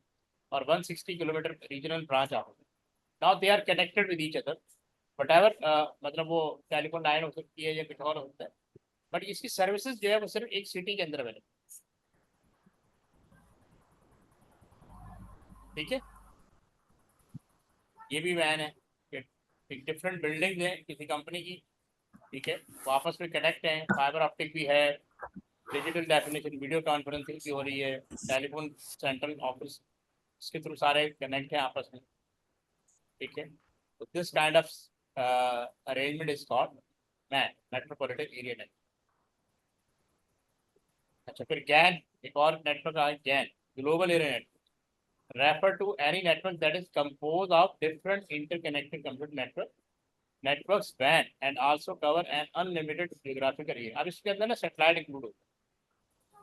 और 160 किलोमीटर रीजनल ब्रांच ऑफिस है। Now they are connected with each other, whatever, मतलब वो टेलीफोन लाइन हो सकती है या कुछ और हो सकता है, बट इसकी सर्विसेज जो है वो सिर्फ एक सिटी के अंदर अवेलेबल। ठीक है, ये भी वैन है, एक डिफरेंट बिल्डिंग है किसी कंपनी की, ठीक है, वो आपस में कनेक्ट है, फाइबर ऑप्टिक भी है, डिजिटल डेफिनेशन वीडियो कॉन्फ्रेंसिंग भी हो रही है, टेलीफोन सेंट्रल ऑफिस इसके थ्रू सारे कनेक्ट हैं आपस में। ठीक है, तो this kind of arrangement is called MAN, metropolitan area network. अच्छा, फिर गैन, एक और नेटवर्क आ GAN, global area network, refer to any network that is compose of different interconnected computer network. Networks वैन and also cover an unlimited geographical area. अब इसके अंदर ना सेटेलाइट इंक्लूड होगा।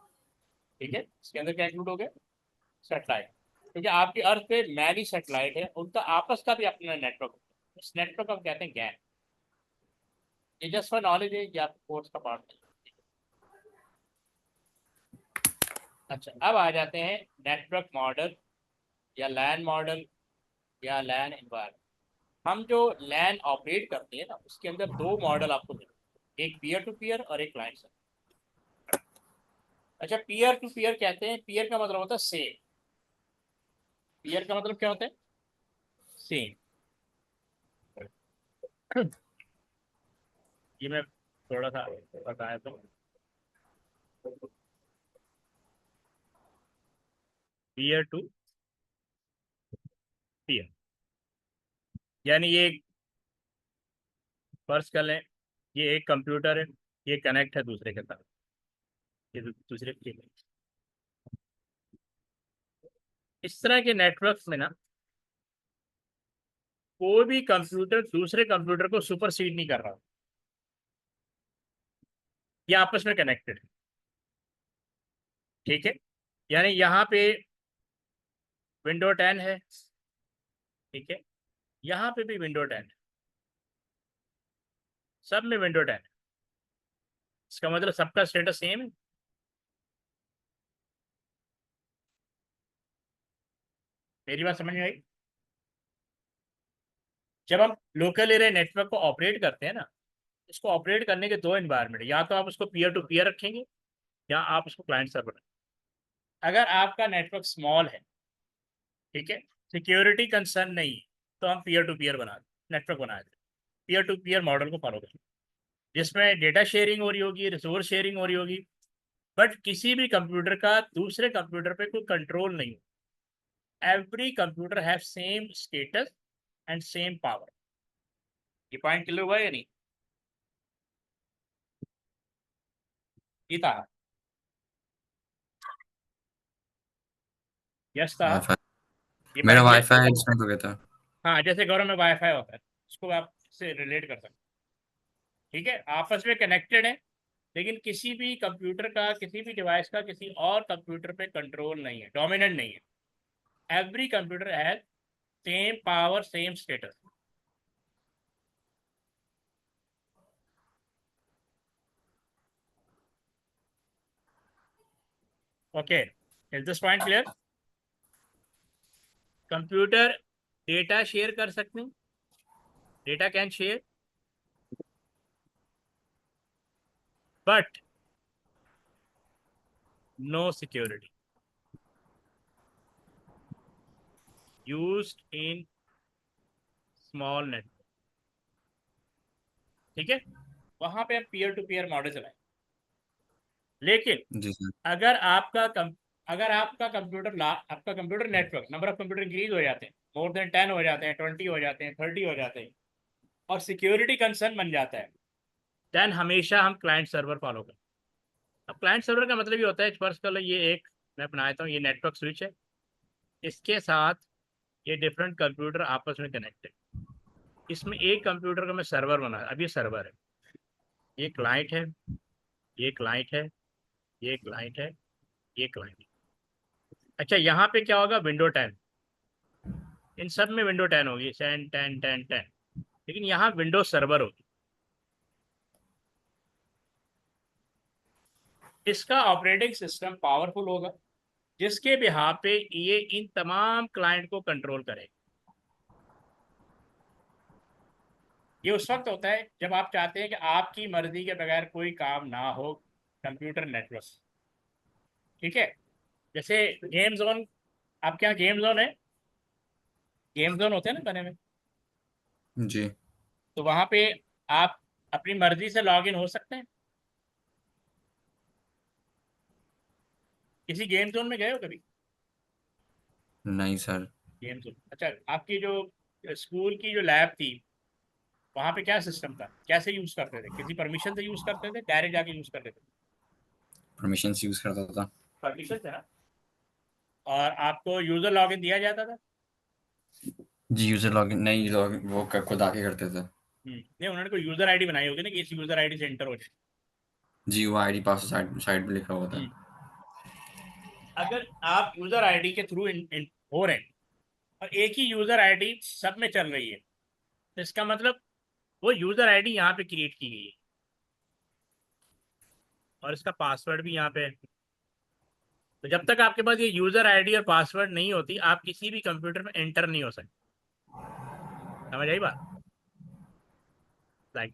ठीक है, इसके अंदर क्या इंक्लूड हो गया? सेटेलाइट। क्योंकि आपकी अर्थ पे मैनी सेटेलाइट है, उनका आपस का भी अपना नेटवर्क होता है, इस नेटवर्क को हम कहते हैं गैन। ये जस्ट फॉर नॉलेज है, ये आपके कोर्स का पार्ट है। अच्छा, अब आ जाते हैं नेटवर्क मॉडल या लैन मॉडल या लैन एनवायरनमेंट। हम जो लैन ऑपरेट करते हैं ना, उसके अंदर 2 मॉडल आपको मिलेंगे, एक पीयर टू पीयर और एक क्लाइंट सर्वर। अच्छा, पीयर टू पीयर कहते हैं, पीयर का मतलब होता है सेम। पीयर का मतलब क्या होता है? सेम। ये मैं थोड़ा सा बताया तो पीयर टू पीयर, यानी ये फर्ज कर लें ये एक कंप्यूटर है, ये कनेक्ट है दूसरे के साथ, ये दूसरे के। इस तरह के नेटवर्क्स में ना कोई भी कंप्यूटर दूसरे कंप्यूटर को सुपरसीड नहीं कर रहा, ये आपस में कनेक्टेड है। ठीक है, यानी यहाँ पे विंडो 10 है, ठीक है, यहाँ पे भी विंडो 10 है, सब में विंडो 10 है। इसका मतलब सबका स्टेटस सेम है। मेरी बात समझ में आई? जब हम लोकल एरिया नेटवर्क को ऑपरेट करते हैं ना, इसको ऑपरेट करने के दो एनवायरनमेंट, या तो आप उसको पीयर टू पीयर रखेंगे या आप उसको क्लाइंट सर्वर रखेंगे। अगर आपका नेटवर्क स्मॉल है, ठीक है, सिक्योरिटी कंसर्न नहीं है, तो हम पीयर टू पीयर बना दें, नेटवर्क बना दें, पीयर टू पीयर मॉडल को फॉलो करें, जिसमें डेटा शेयरिंग हो रही होगी, रिसोर्स शेयरिंग हो रही होगी, बट किसी भी कंप्यूटर का दूसरे कंप्यूटर पे कोई कंट्रोल नहीं हो। Every computer have same status and same power. ये पॉइंट क्लियर हुआ या नहीं? ये था, यस था, वाईफाई, ये मेरा पॉइंट क्लियर। वाईफाई डिस्कनेक्ट हो गया था। हाँ, जैसे घरों में वाईफाई होता है, उसको आप से रिलेट कर सकते हैं। ठीक है, आपस में कनेक्टेड है, लेकिन किसी भी कंप्यूटर का, किसी भी डिवाइस का किसी और कंप्यूटर पे कंट्रोल नहीं है, डोमिनेंट नहीं है। Every computer has same power, same status. Okay, is this point clear? Computer data share कर सकते हैं, data can share, but no security used in small network. ठीक है, वहां पे हम पीयर टू पीयर मॉडल चलाएं। लेकिन जी सर। अगर आपका computer network, number of computer increase हो जाते हैं, मोर देन 10 हो जाते हैं, 20 हो जाते हैं, 30 हो जाते हैं, और सिक्योरिटी कंसर्न बन जाता है, देन हमेशा हम क्लाइंट सर्वर फॉलो करें। अब क्लाइंट सर्वर का मतलब ये होता है, फर्स्ट कर लो, ये एक मैं बनाता हूँ, ये नेटवर्क स्विच है, इसके साथ ये डिफरेंट कंप्यूटर आपस में कनेक्टेड, इसमें एक कंप्यूटर का मैं सर्वर बना, अब ये सर्वर है, ये क्लाइंट है, ये क्लाइंट है, ये क्लाइंट है, ये क्लाइंट है। अच्छा, यहाँ पे क्या होगा, विंडो 10, इन सब में विंडो 10 होगी, 10 10 10 10, लेकिन यहाँ विंडो सर्वर होगी। इसका ऑपरेटिंग सिस्टम पावरफुल होगा, जिसके बिहाफ पे ये इन तमाम क्लाइंट को कंट्रोल करे। ये उस वक्त होता है जब आप चाहते हैं कि आपकी मर्जी के बगैर कोई काम ना हो कंप्यूटर नेटवर्क। ठीक है, जैसे गेम जोन, आपके यहाँ गेम जोन है, गेम जोन होते हैं ना बने में, जी तो वहां पे आप अपनी मर्जी से लॉग इन हो सकते हैं। किसी गेम जोन में गए हो कभी? नहीं सर। गेम जोन, अच्छा, आपकी जो स्कूल की जो लैब थी, वहां पे क्या सिस्टम था, कैसे यूज करते थे, किसी परमिशन से यूज करते थे, डायरेक्ट जाके यूज करते थे? परमिशन यूज करता था। परमिशन से ना, और आपको यूजर लॉगिन दिया जाता था? जी यूजर लॉगिन नहीं, लॉग वो खुद आके करते थे। नहीं, उन्होंने कोई यूजर आईडी बनाई होगी ना कि इस यूजर आईडी से एंटर हो जाए। जी वो आईडी पास साइड साइड पे लिखा हुआ था। हम्म, अगर आप यूजर आईडी के थ्रू हो रहे हैं और एक ही यूजर आईडी सब में चल रही है, तो इसका मतलब वो यूजर आईडी यहाँ पे क्रिएट की गई है और इसका पासवर्ड भी यहाँ पे है। तो जब तक आपके पास ये यूजर आईडी और पासवर्ड नहीं होती, आप किसी भी कंप्यूटर में एंटर नहीं हो सकते। समझ आई बात? लाइक,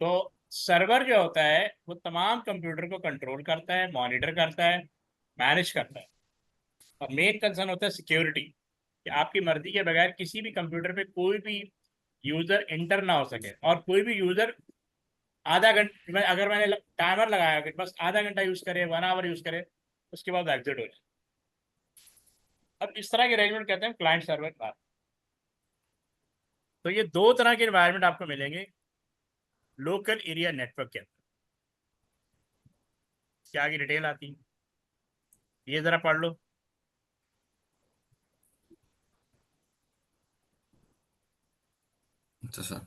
तो सर्वर जो होता है वो तमाम कंप्यूटर को कंट्रोल करता है, मॉनिटर करता है, मैनेज करता है, और मेन कंसर्न होता है सिक्योरिटी, कि आपकी मर्जी के बगैर किसी भी कंप्यूटर पे कोई भी यूजर इंटर ना हो सके, और कोई भी यूजर आधा घंटा मैं अगर मैंने टाइमर लगाया कि बस आधा घंटा यूज करे, 1 आवर यूज करे, उसके बाद एग्जिट हो जाए। अब इस तरह के अरेंजमेंट कहते हैं क्लाइंट सर्वर का। तो ये दो तरह के इन्वायरमेंट आपको मिलेंगे लोकल एरिया नेटवर्क के अंदर। क्या आगे डिटेल आती है, ये जरा पढ़ लो। अच्छा सर।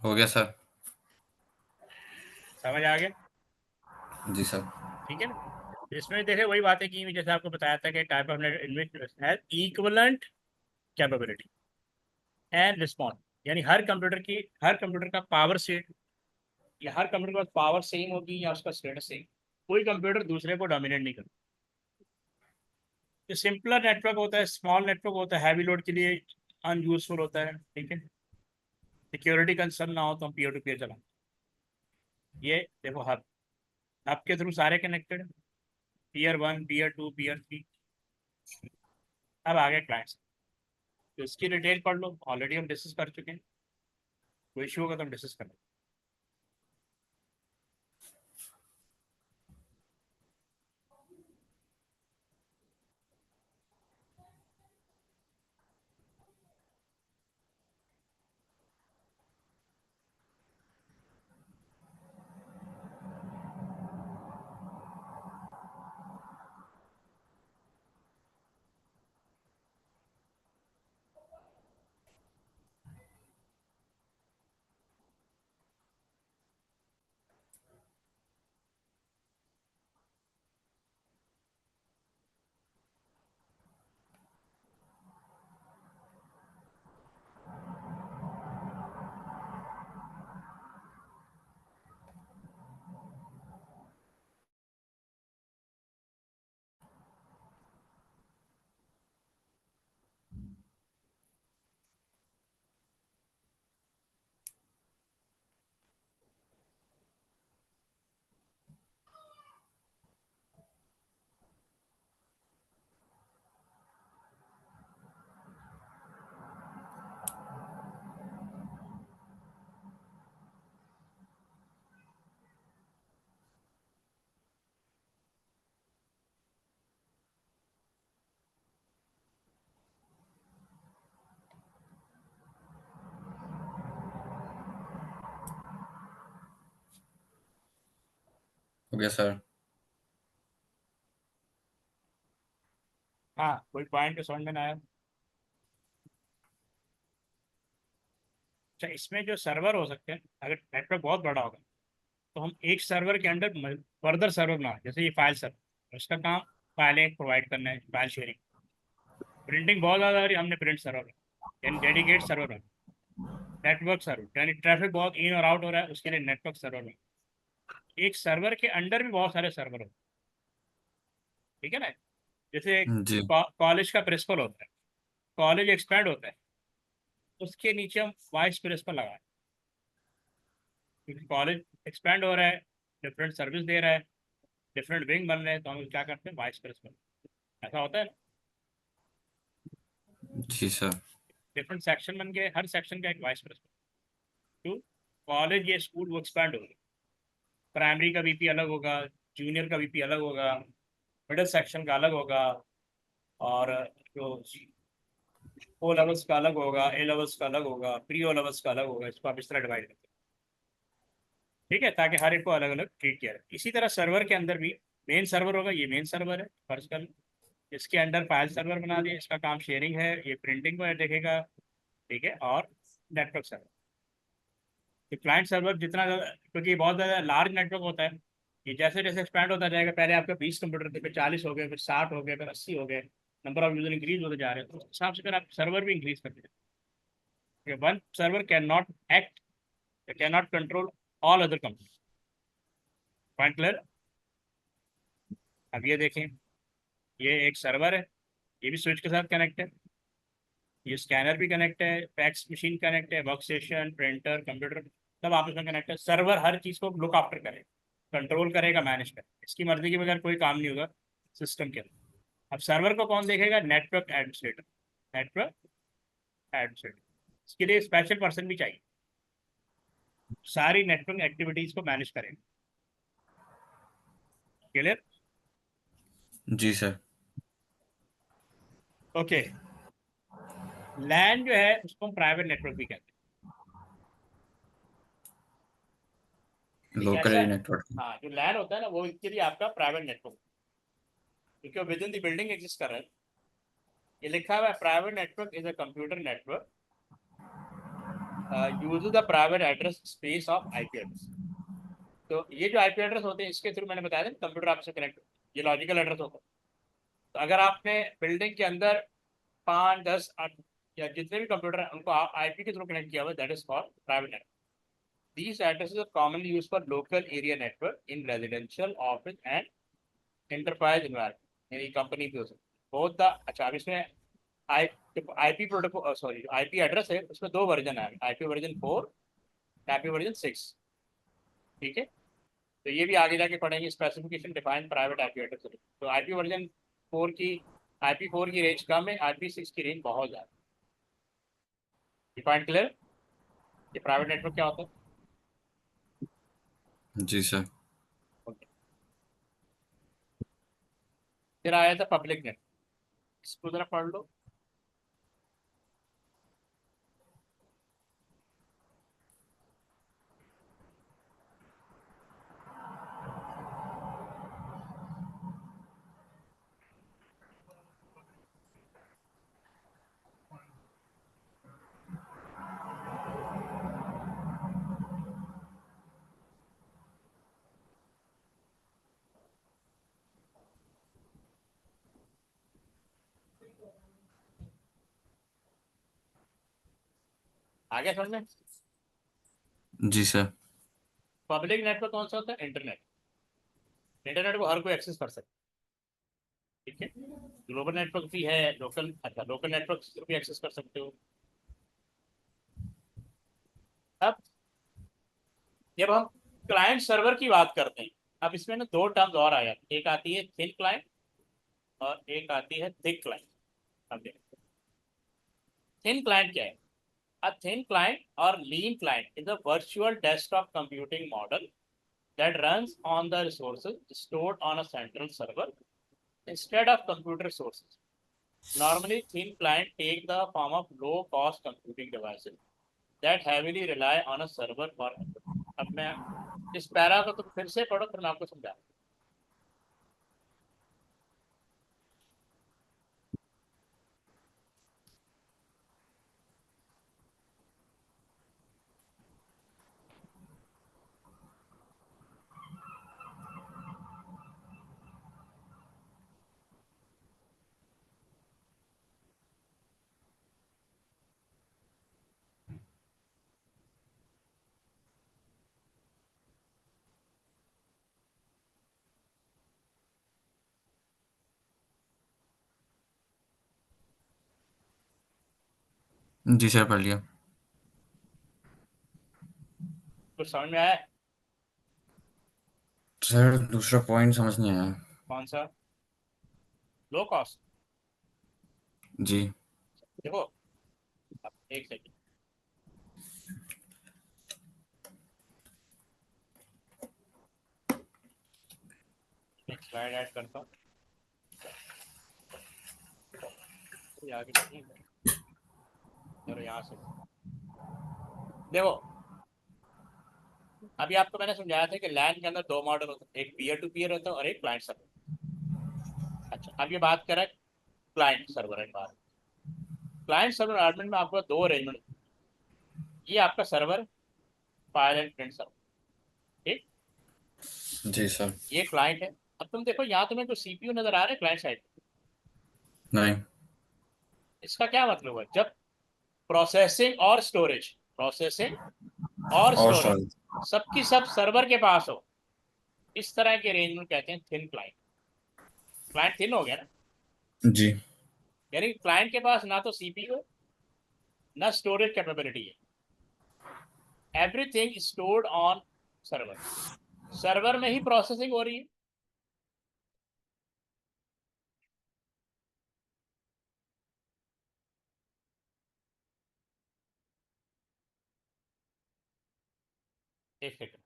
हो गया सर। समझ आ गया? जी सर। ठीक है ना? तो इसमें देखे वही बातें की जैसे आपको बताया था कि टाइप ऑफ नेटवर्क है इक्विवेलेंट कैपेबिलिटी एंड रिस्पॉन्स, यानी हर कंप्यूटर का पावर सेट, या हर कंप्यूटर के पास पावर सेम होगी या उसका स्टेटस सेम। कोई कंप्यूटर दूसरे को डोमिनेट नहीं करता। जो सिंपलर नेटवर्क होता है, स्मॉल नेटवर्क होता है, हैवी लोड के लिए अनयूजफुल होता है। ठीक है, सिक्योरिटी कंसर्न ना हो तो हम पीयर टू पीयर चलाएं। ये देखो हब के थ्रू सारे कनेक्टेड है, पीयर 1 पीयर 2 पीयर 3। अब आगे क्लाइंट्स, तो इसकी डिटेल पढ़ लो, ऑलरेडी हम डिस्कस कर चुके हैं। कोई इशू होगा तो हम डिस्कस कर लेंगे। हो गया सर। हाँ, कोई पॉइंट समझ में ना आया? अच्छा, इसमें जो सर्वर हो सकते हैं, अगर नेटवर्क बहुत बड़ा होगा तो हम एक सर्वर के अंडर फर्दर सर्वर बना, जैसे ये फाइल सर्वर, उसका काम फाइलें प्रोवाइड करना है, फाइल शेयरिंग। प्रिंटिंग बहुत ज़्यादा आ रही है, हमने प्रिंट सर्वर, यानी डेडिकेट सर्वर बना। नेटवर्क सर्वर यानी ट्रैफिक बहुत इन और आउट हो रहा है, उसके लिए नेटवर्क सर्वर बना। एक सर्वर के अंडर भी बहुत सारे सर्वर होते हैं। ठीक है ना? जैसे जी। कॉलेज का प्रिंसिपल होता है, कॉलेज एक्सपैंड होता है, उसके नीचे हम वाइस प्रिंसिपल लगाए, क्योंकि कॉलेज एक्सपैंड हो रहा है, डिफरेंट सर्विस दे रहा है, डिफरेंट विंग बन रहे हैं, तो हम क्या करते हैं, वाइस प्रिंसिपल। ऐसा होता है ना? जी सर। डिफरेंट सेक्शन बन गए, हर सेक्शन का एक वाइस प्रिंसिपल। तो कॉलेज या स्कूल वो एक्सपैंड हो गए, प्राइमरी का वीपी अलग होगा, जूनियर का वीपी अलग होगा, मिडिल सेक्शन का अलग होगा, और जो ओ लेवल्स का अलग होगा, ए लेवल्स का अलग होगा, प्री ओ लेवल्स का अलग होगा, इसको आप इस तरह डिवाइड करते हैं। ठीक है, ताकि हर एक को अलग अलग ट्रीट किया जाए। इसी तरह सर्वर के अंदर भी मेन सर्वर होगा, ये मेन सर्वर है फर्ज कर लो। इसके अंडर फाइल सर्वर बना दिए, इसका काम शेयरिंग है, ये प्रिंटिंग को देखेगा। ठीक है, और नेटवर्क सर्वर, तो क्लाइंट सर्वर जितना ज़्यादा, क्योंकि ये बहुत ज़्यादा लार्ज नेटवर्क होता है, ये जैसे जैसे एक्सपैंड होता जाएगा, पहले आपके 20 कंप्यूटर थे, फिर 40 हो गए, फिर 60 हो गए, फिर 80 हो गए, नंबर ऑफ यूजर इंक्रीज होते जा रहे हैं, तो उस हिसाब से फिर आप सर्वर भी इंक्रीज करते हैं। One server can not act, can not control all other computer. Point clear? अब ये देखें, ये एक सर्वर है, ये भी स्विच के साथ कनेक्ट है, ये स्कैनर भी कनेक्ट है, फैक्स मशीन कनेक्ट है, वर्क स्टेशन, प्रिंटर, कंप्यूटर, सब आपस में कनेक्ट है। सर्वर हर चीज़ को लुक आफ्टर करेगा, कंट्रोल करेगा, मैनेज करेगा, इसकी मर्जी के बगैर कोई काम नहीं होगा सिस्टम के अंदर। अब सर्वर को कौन देखेगा? Network administrator. नेटवर्क एडमिनिस्ट्रेटर, इसके लिए स्पेशल पर्सन भी चाहिए, सारी नेटवर्क एक्टिविटीज को मैनेज करेगा। क्लियर? जी सर। ओके, लैन जो है उसको हम प्राइवेट नेटवर्क भी कहते हैं। एक लोकल ऐसा, एरिया नेटवर्क। हाँ, जो लैन होता है ना, वो इसके लिए आपका प्राइवेट नेटवर्क, क्योंकि वो with in the building exist कर रहा है। ये लिखा हुआ है, private network is a computer network use the private address space of IP address. तो ये जो आईपी एड्रेस होते हैं, इसके थ्रू मैंने बताया था कंप्यूटर आपसे कनेक्ट, ये लॉजिकल एड्रेस होता है। तो अगर आपने बिल्डिंग के अंदर 5, 10, 8 या जितने भी कंप्यूटर हैं उनको आप आईपी के थ्रू कनेक्ट किया हुआ, that is called private network. These addresses are commonly used for local area network in residential, office and enterprise environment, यानी कंपनी भी हो सकती है। बहुत द अच्छा, अब इसमें I IP protocol, sorry, IP address है, उसमें दो वर्जन है, आईपी वर्जन 4, आईपी वर्जन 6। ठीक है, तो ये भी आगे जाके पढ़ेंगे, specification define private IP address. तो आईपी वर्जन 4 की, आईपी 4 की रेंज कम है, आईपी 6 की रेंज बहुत ज़्यादा। Point clear? ये प्राइवेट नेटवर्क क्या होता है? जी सर। Okay. फिर आया था पब्लिक नेटवर्क, इसको जरा पढ़ लो। आगे समझ में? जी सर। पब्लिक नेटवर्क कौन सा होता है? इंटरनेट। इंटरनेट को हर कोई एक्सेस कर सकता है। ठीक है, ग्लोबल नेटवर्क भी है, लोकल, अच्छा, लोकल नेटवर्क भी एक्सेस कर सकते हो। अब जब हम क्लाइंट सर्वर की बात करते हैं, अब इसमें ना दो टर्म्स और आ जाती है, एक आती है थिन क्लाइंट और एक आती है थिक क्लाइंट। अब देखो, थिन क्लाइंट क्या है? A thin client or lean client is a virtual desktop computing model that runs on the resources stored on a central server instead of computer sources. Normally, thin client take the form of low-cost computing devices that heavily rely on a server for computing. अब मैं इस para को तुम फिर से पढ़ो, फिर मैं आपको समझा। जी सर, पढ़ लिया। कुछ समझ में आया? सर दूसरा पॉइंट समझ नहीं आया। कौन सा? Low cost. जी। देखो, अब एक सेकंड, एक स्लाइड ऐड करता हूँ। से आगे नहीं है, और यहाँ से देखो। अभी आपको मैंने समझाया था कि लैन के अंदर दो मॉडल होते हैं, एक पीयर टू पीयर होता है और एक क्लाइंट सर्वर। अच्छा, अब ये बात करें client server environment. Client server environment में आपको दो अरेंजमेंट। ये आपका server, file and print server, ठीक। जी सर। ये क्लाइंट है। अब तुम देखो यहाँ तुम्हें जो सीपीयू नजर आ रहा है क्लाइंट साइड, नहीं। इसका क्या मतलब है? जब प्रोसेसिंग और स्टोरेज, प्रोसेसिंग और और स्टोरेज सॉरी। सबकी सब सर्वर के पास हो, इस तरह के अरेंजमेंट कहते हैं थिन क्लाइंट। क्लाइंट थिन हो गया ना, जी। यानी क्लाइंट के पास ना तो सीपीयू है, ना स्टोरेज कैपेबिलिटी है, everything stored on server. Server में ही प्रोसेसिंग हो रही है। एक सेकंड।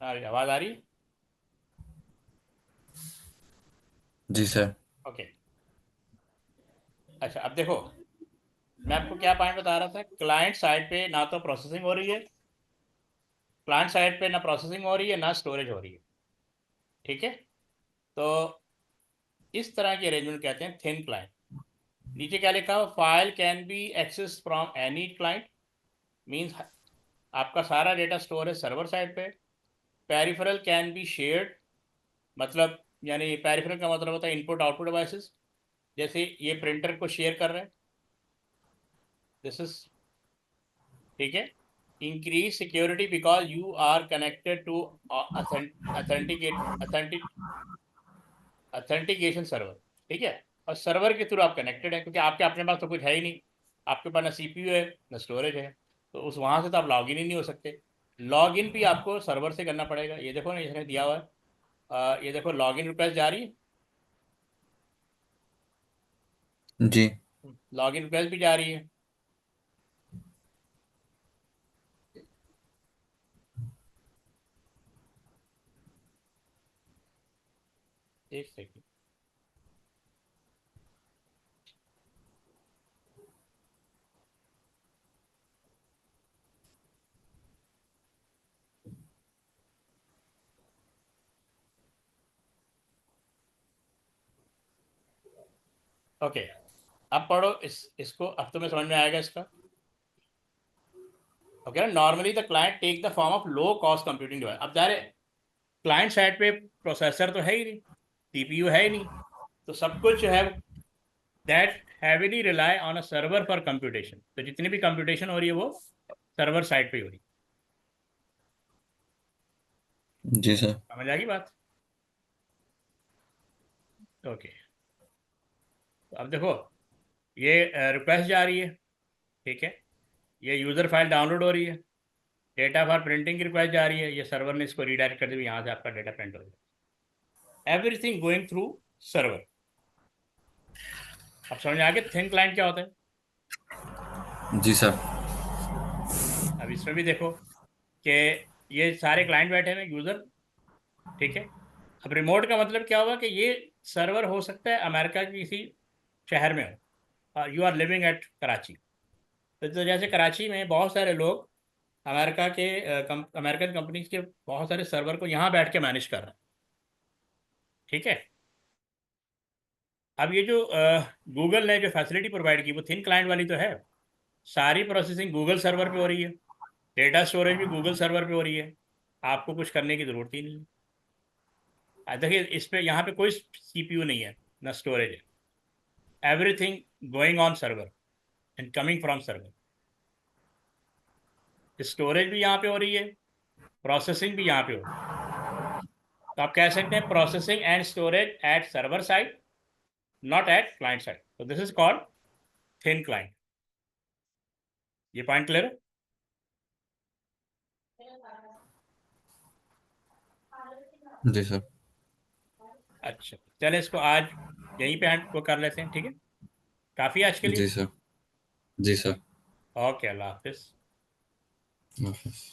आवाज आ रही है? जी सर। ओके। अच्छा, अब देखो, मैं आपको क्या पॉइंट बता रहा था। क्लाइंट साइड पे ना तो प्रोसेसिंग हो रही है, क्लाइंट साइड पे ना प्रोसेसिंग हो रही है, ना स्टोरेज हो रही है, ठीक है। तो इस तरह की अरेंजमेंट कहते हैं थिन क्लाइंट। नीचे क्या लिखा हुआ? File can be access from any client, means आपका सारा डेटा स्टोर है सर्वर साइड पे। पेरिफेरल कैन बी शेयर्ड, मतलब यानी पेरिफेरल का मतलब होता है इनपुट आउटपुट डिवाइसेस। जैसे ये प्रिंटर को शेयर कर रहे हैं, दिस इज, ठीक है। Increase security because you are connected to authenticate authentication server, ठीक है। और सर्वर के थ्रू आप कनेक्टेड है, क्योंकि आपके अपने पास तो कुछ है ही नहीं। आपके पास ना सीपीयू है, ना स्टोरेज है, तो उस वहाँ से तो आप लॉगिन ही नहीं हो सकते। लॉगिन भी आपको सर्वर से करना पड़ेगा। ये देखो ना, इसने दिया हुआ है, ये देखो लॉगिन रिक्वेस्ट जा रही है, जी। लॉगिन रिक्वेस्ट भी जा रही है। एक सेकेंड। ओके, अब पढ़ो इसको, अब तुम्हें समझ में आएगा इसका। Okay, normally the client take the form of low cost computing device. अब जा रहे क्लाइंट साइड पे प्रोसेसर तो है ही नहीं, सीपीयू है ही नहीं, तो सब कुछ जो है that heavily rely on a server for computation. तो जितनी भी कंप्यूटेशन हो रही है वो सर्वर साइड पे हो रही है। जी सर। समझ आ गई बात? ओके, तो अब देखो, ये रिक्वेस्ट जा रही है, ठीक है। ये यूज़र फाइल डाउनलोड हो रही है, डेटा फॉर प्रिंटिंग की रिक्वेस्ट जा रही है, ये सर्वर ने इसको रीडायरेक्ट कर दिया, यहाँ से आपका डेटा प्रिंट हो जाए। Everything going through server. अब समझ में आ गया थिन क्लाइंट क्या होता है? जी सर। अब इसमें भी देखो कि ये सारे क्लाइंट बैठे हुए यूज़र, ठीक है। अब रिमोट का मतलब क्या हुआ कि ये सर्वर हो सकता है अमेरिका के किसी शहर में हो, और you are living at Karachi. तो जैसे कराची में बहुत सारे लोग अमेरिका के अमेरिकन कंपनीज के बहुत सारे सर्वर को यहाँ बैठ के मैनेज कर रहे हैं, ठीक है। अब ये जो गूगल ने जो फैसिलिटी प्रोवाइड की वो थिन क्लाइंट वाली तो है। सारी प्रोसेसिंग गूगल सर्वर पे हो रही है, डेटा स्टोरेज भी गूगल सर्वर पे हो रही है, आपको कुछ करने की ज़रूरत ही नहीं है। देखिए इस पे यहाँ पे कोई सीपीयू नहीं है, ना स्टोरेज है, everything going on server and coming from server. Storage भी यहाँ पे हो रही है, प्रोसेसिंग भी यहाँ पे हो रही है। तो आप कह सकते हैं processing and storage at server side, not at client side. तो this is called thin client. ये पॉइंट क्लियर है? जी सर। अच्छा, चले इसको आज यहीं पे हैंड को कर लेते हैं, ठीक है। काफ़ी है आज के जी लिए। सर। जी सर। ओके, अल्लाह हाफिज़। ऑफिस।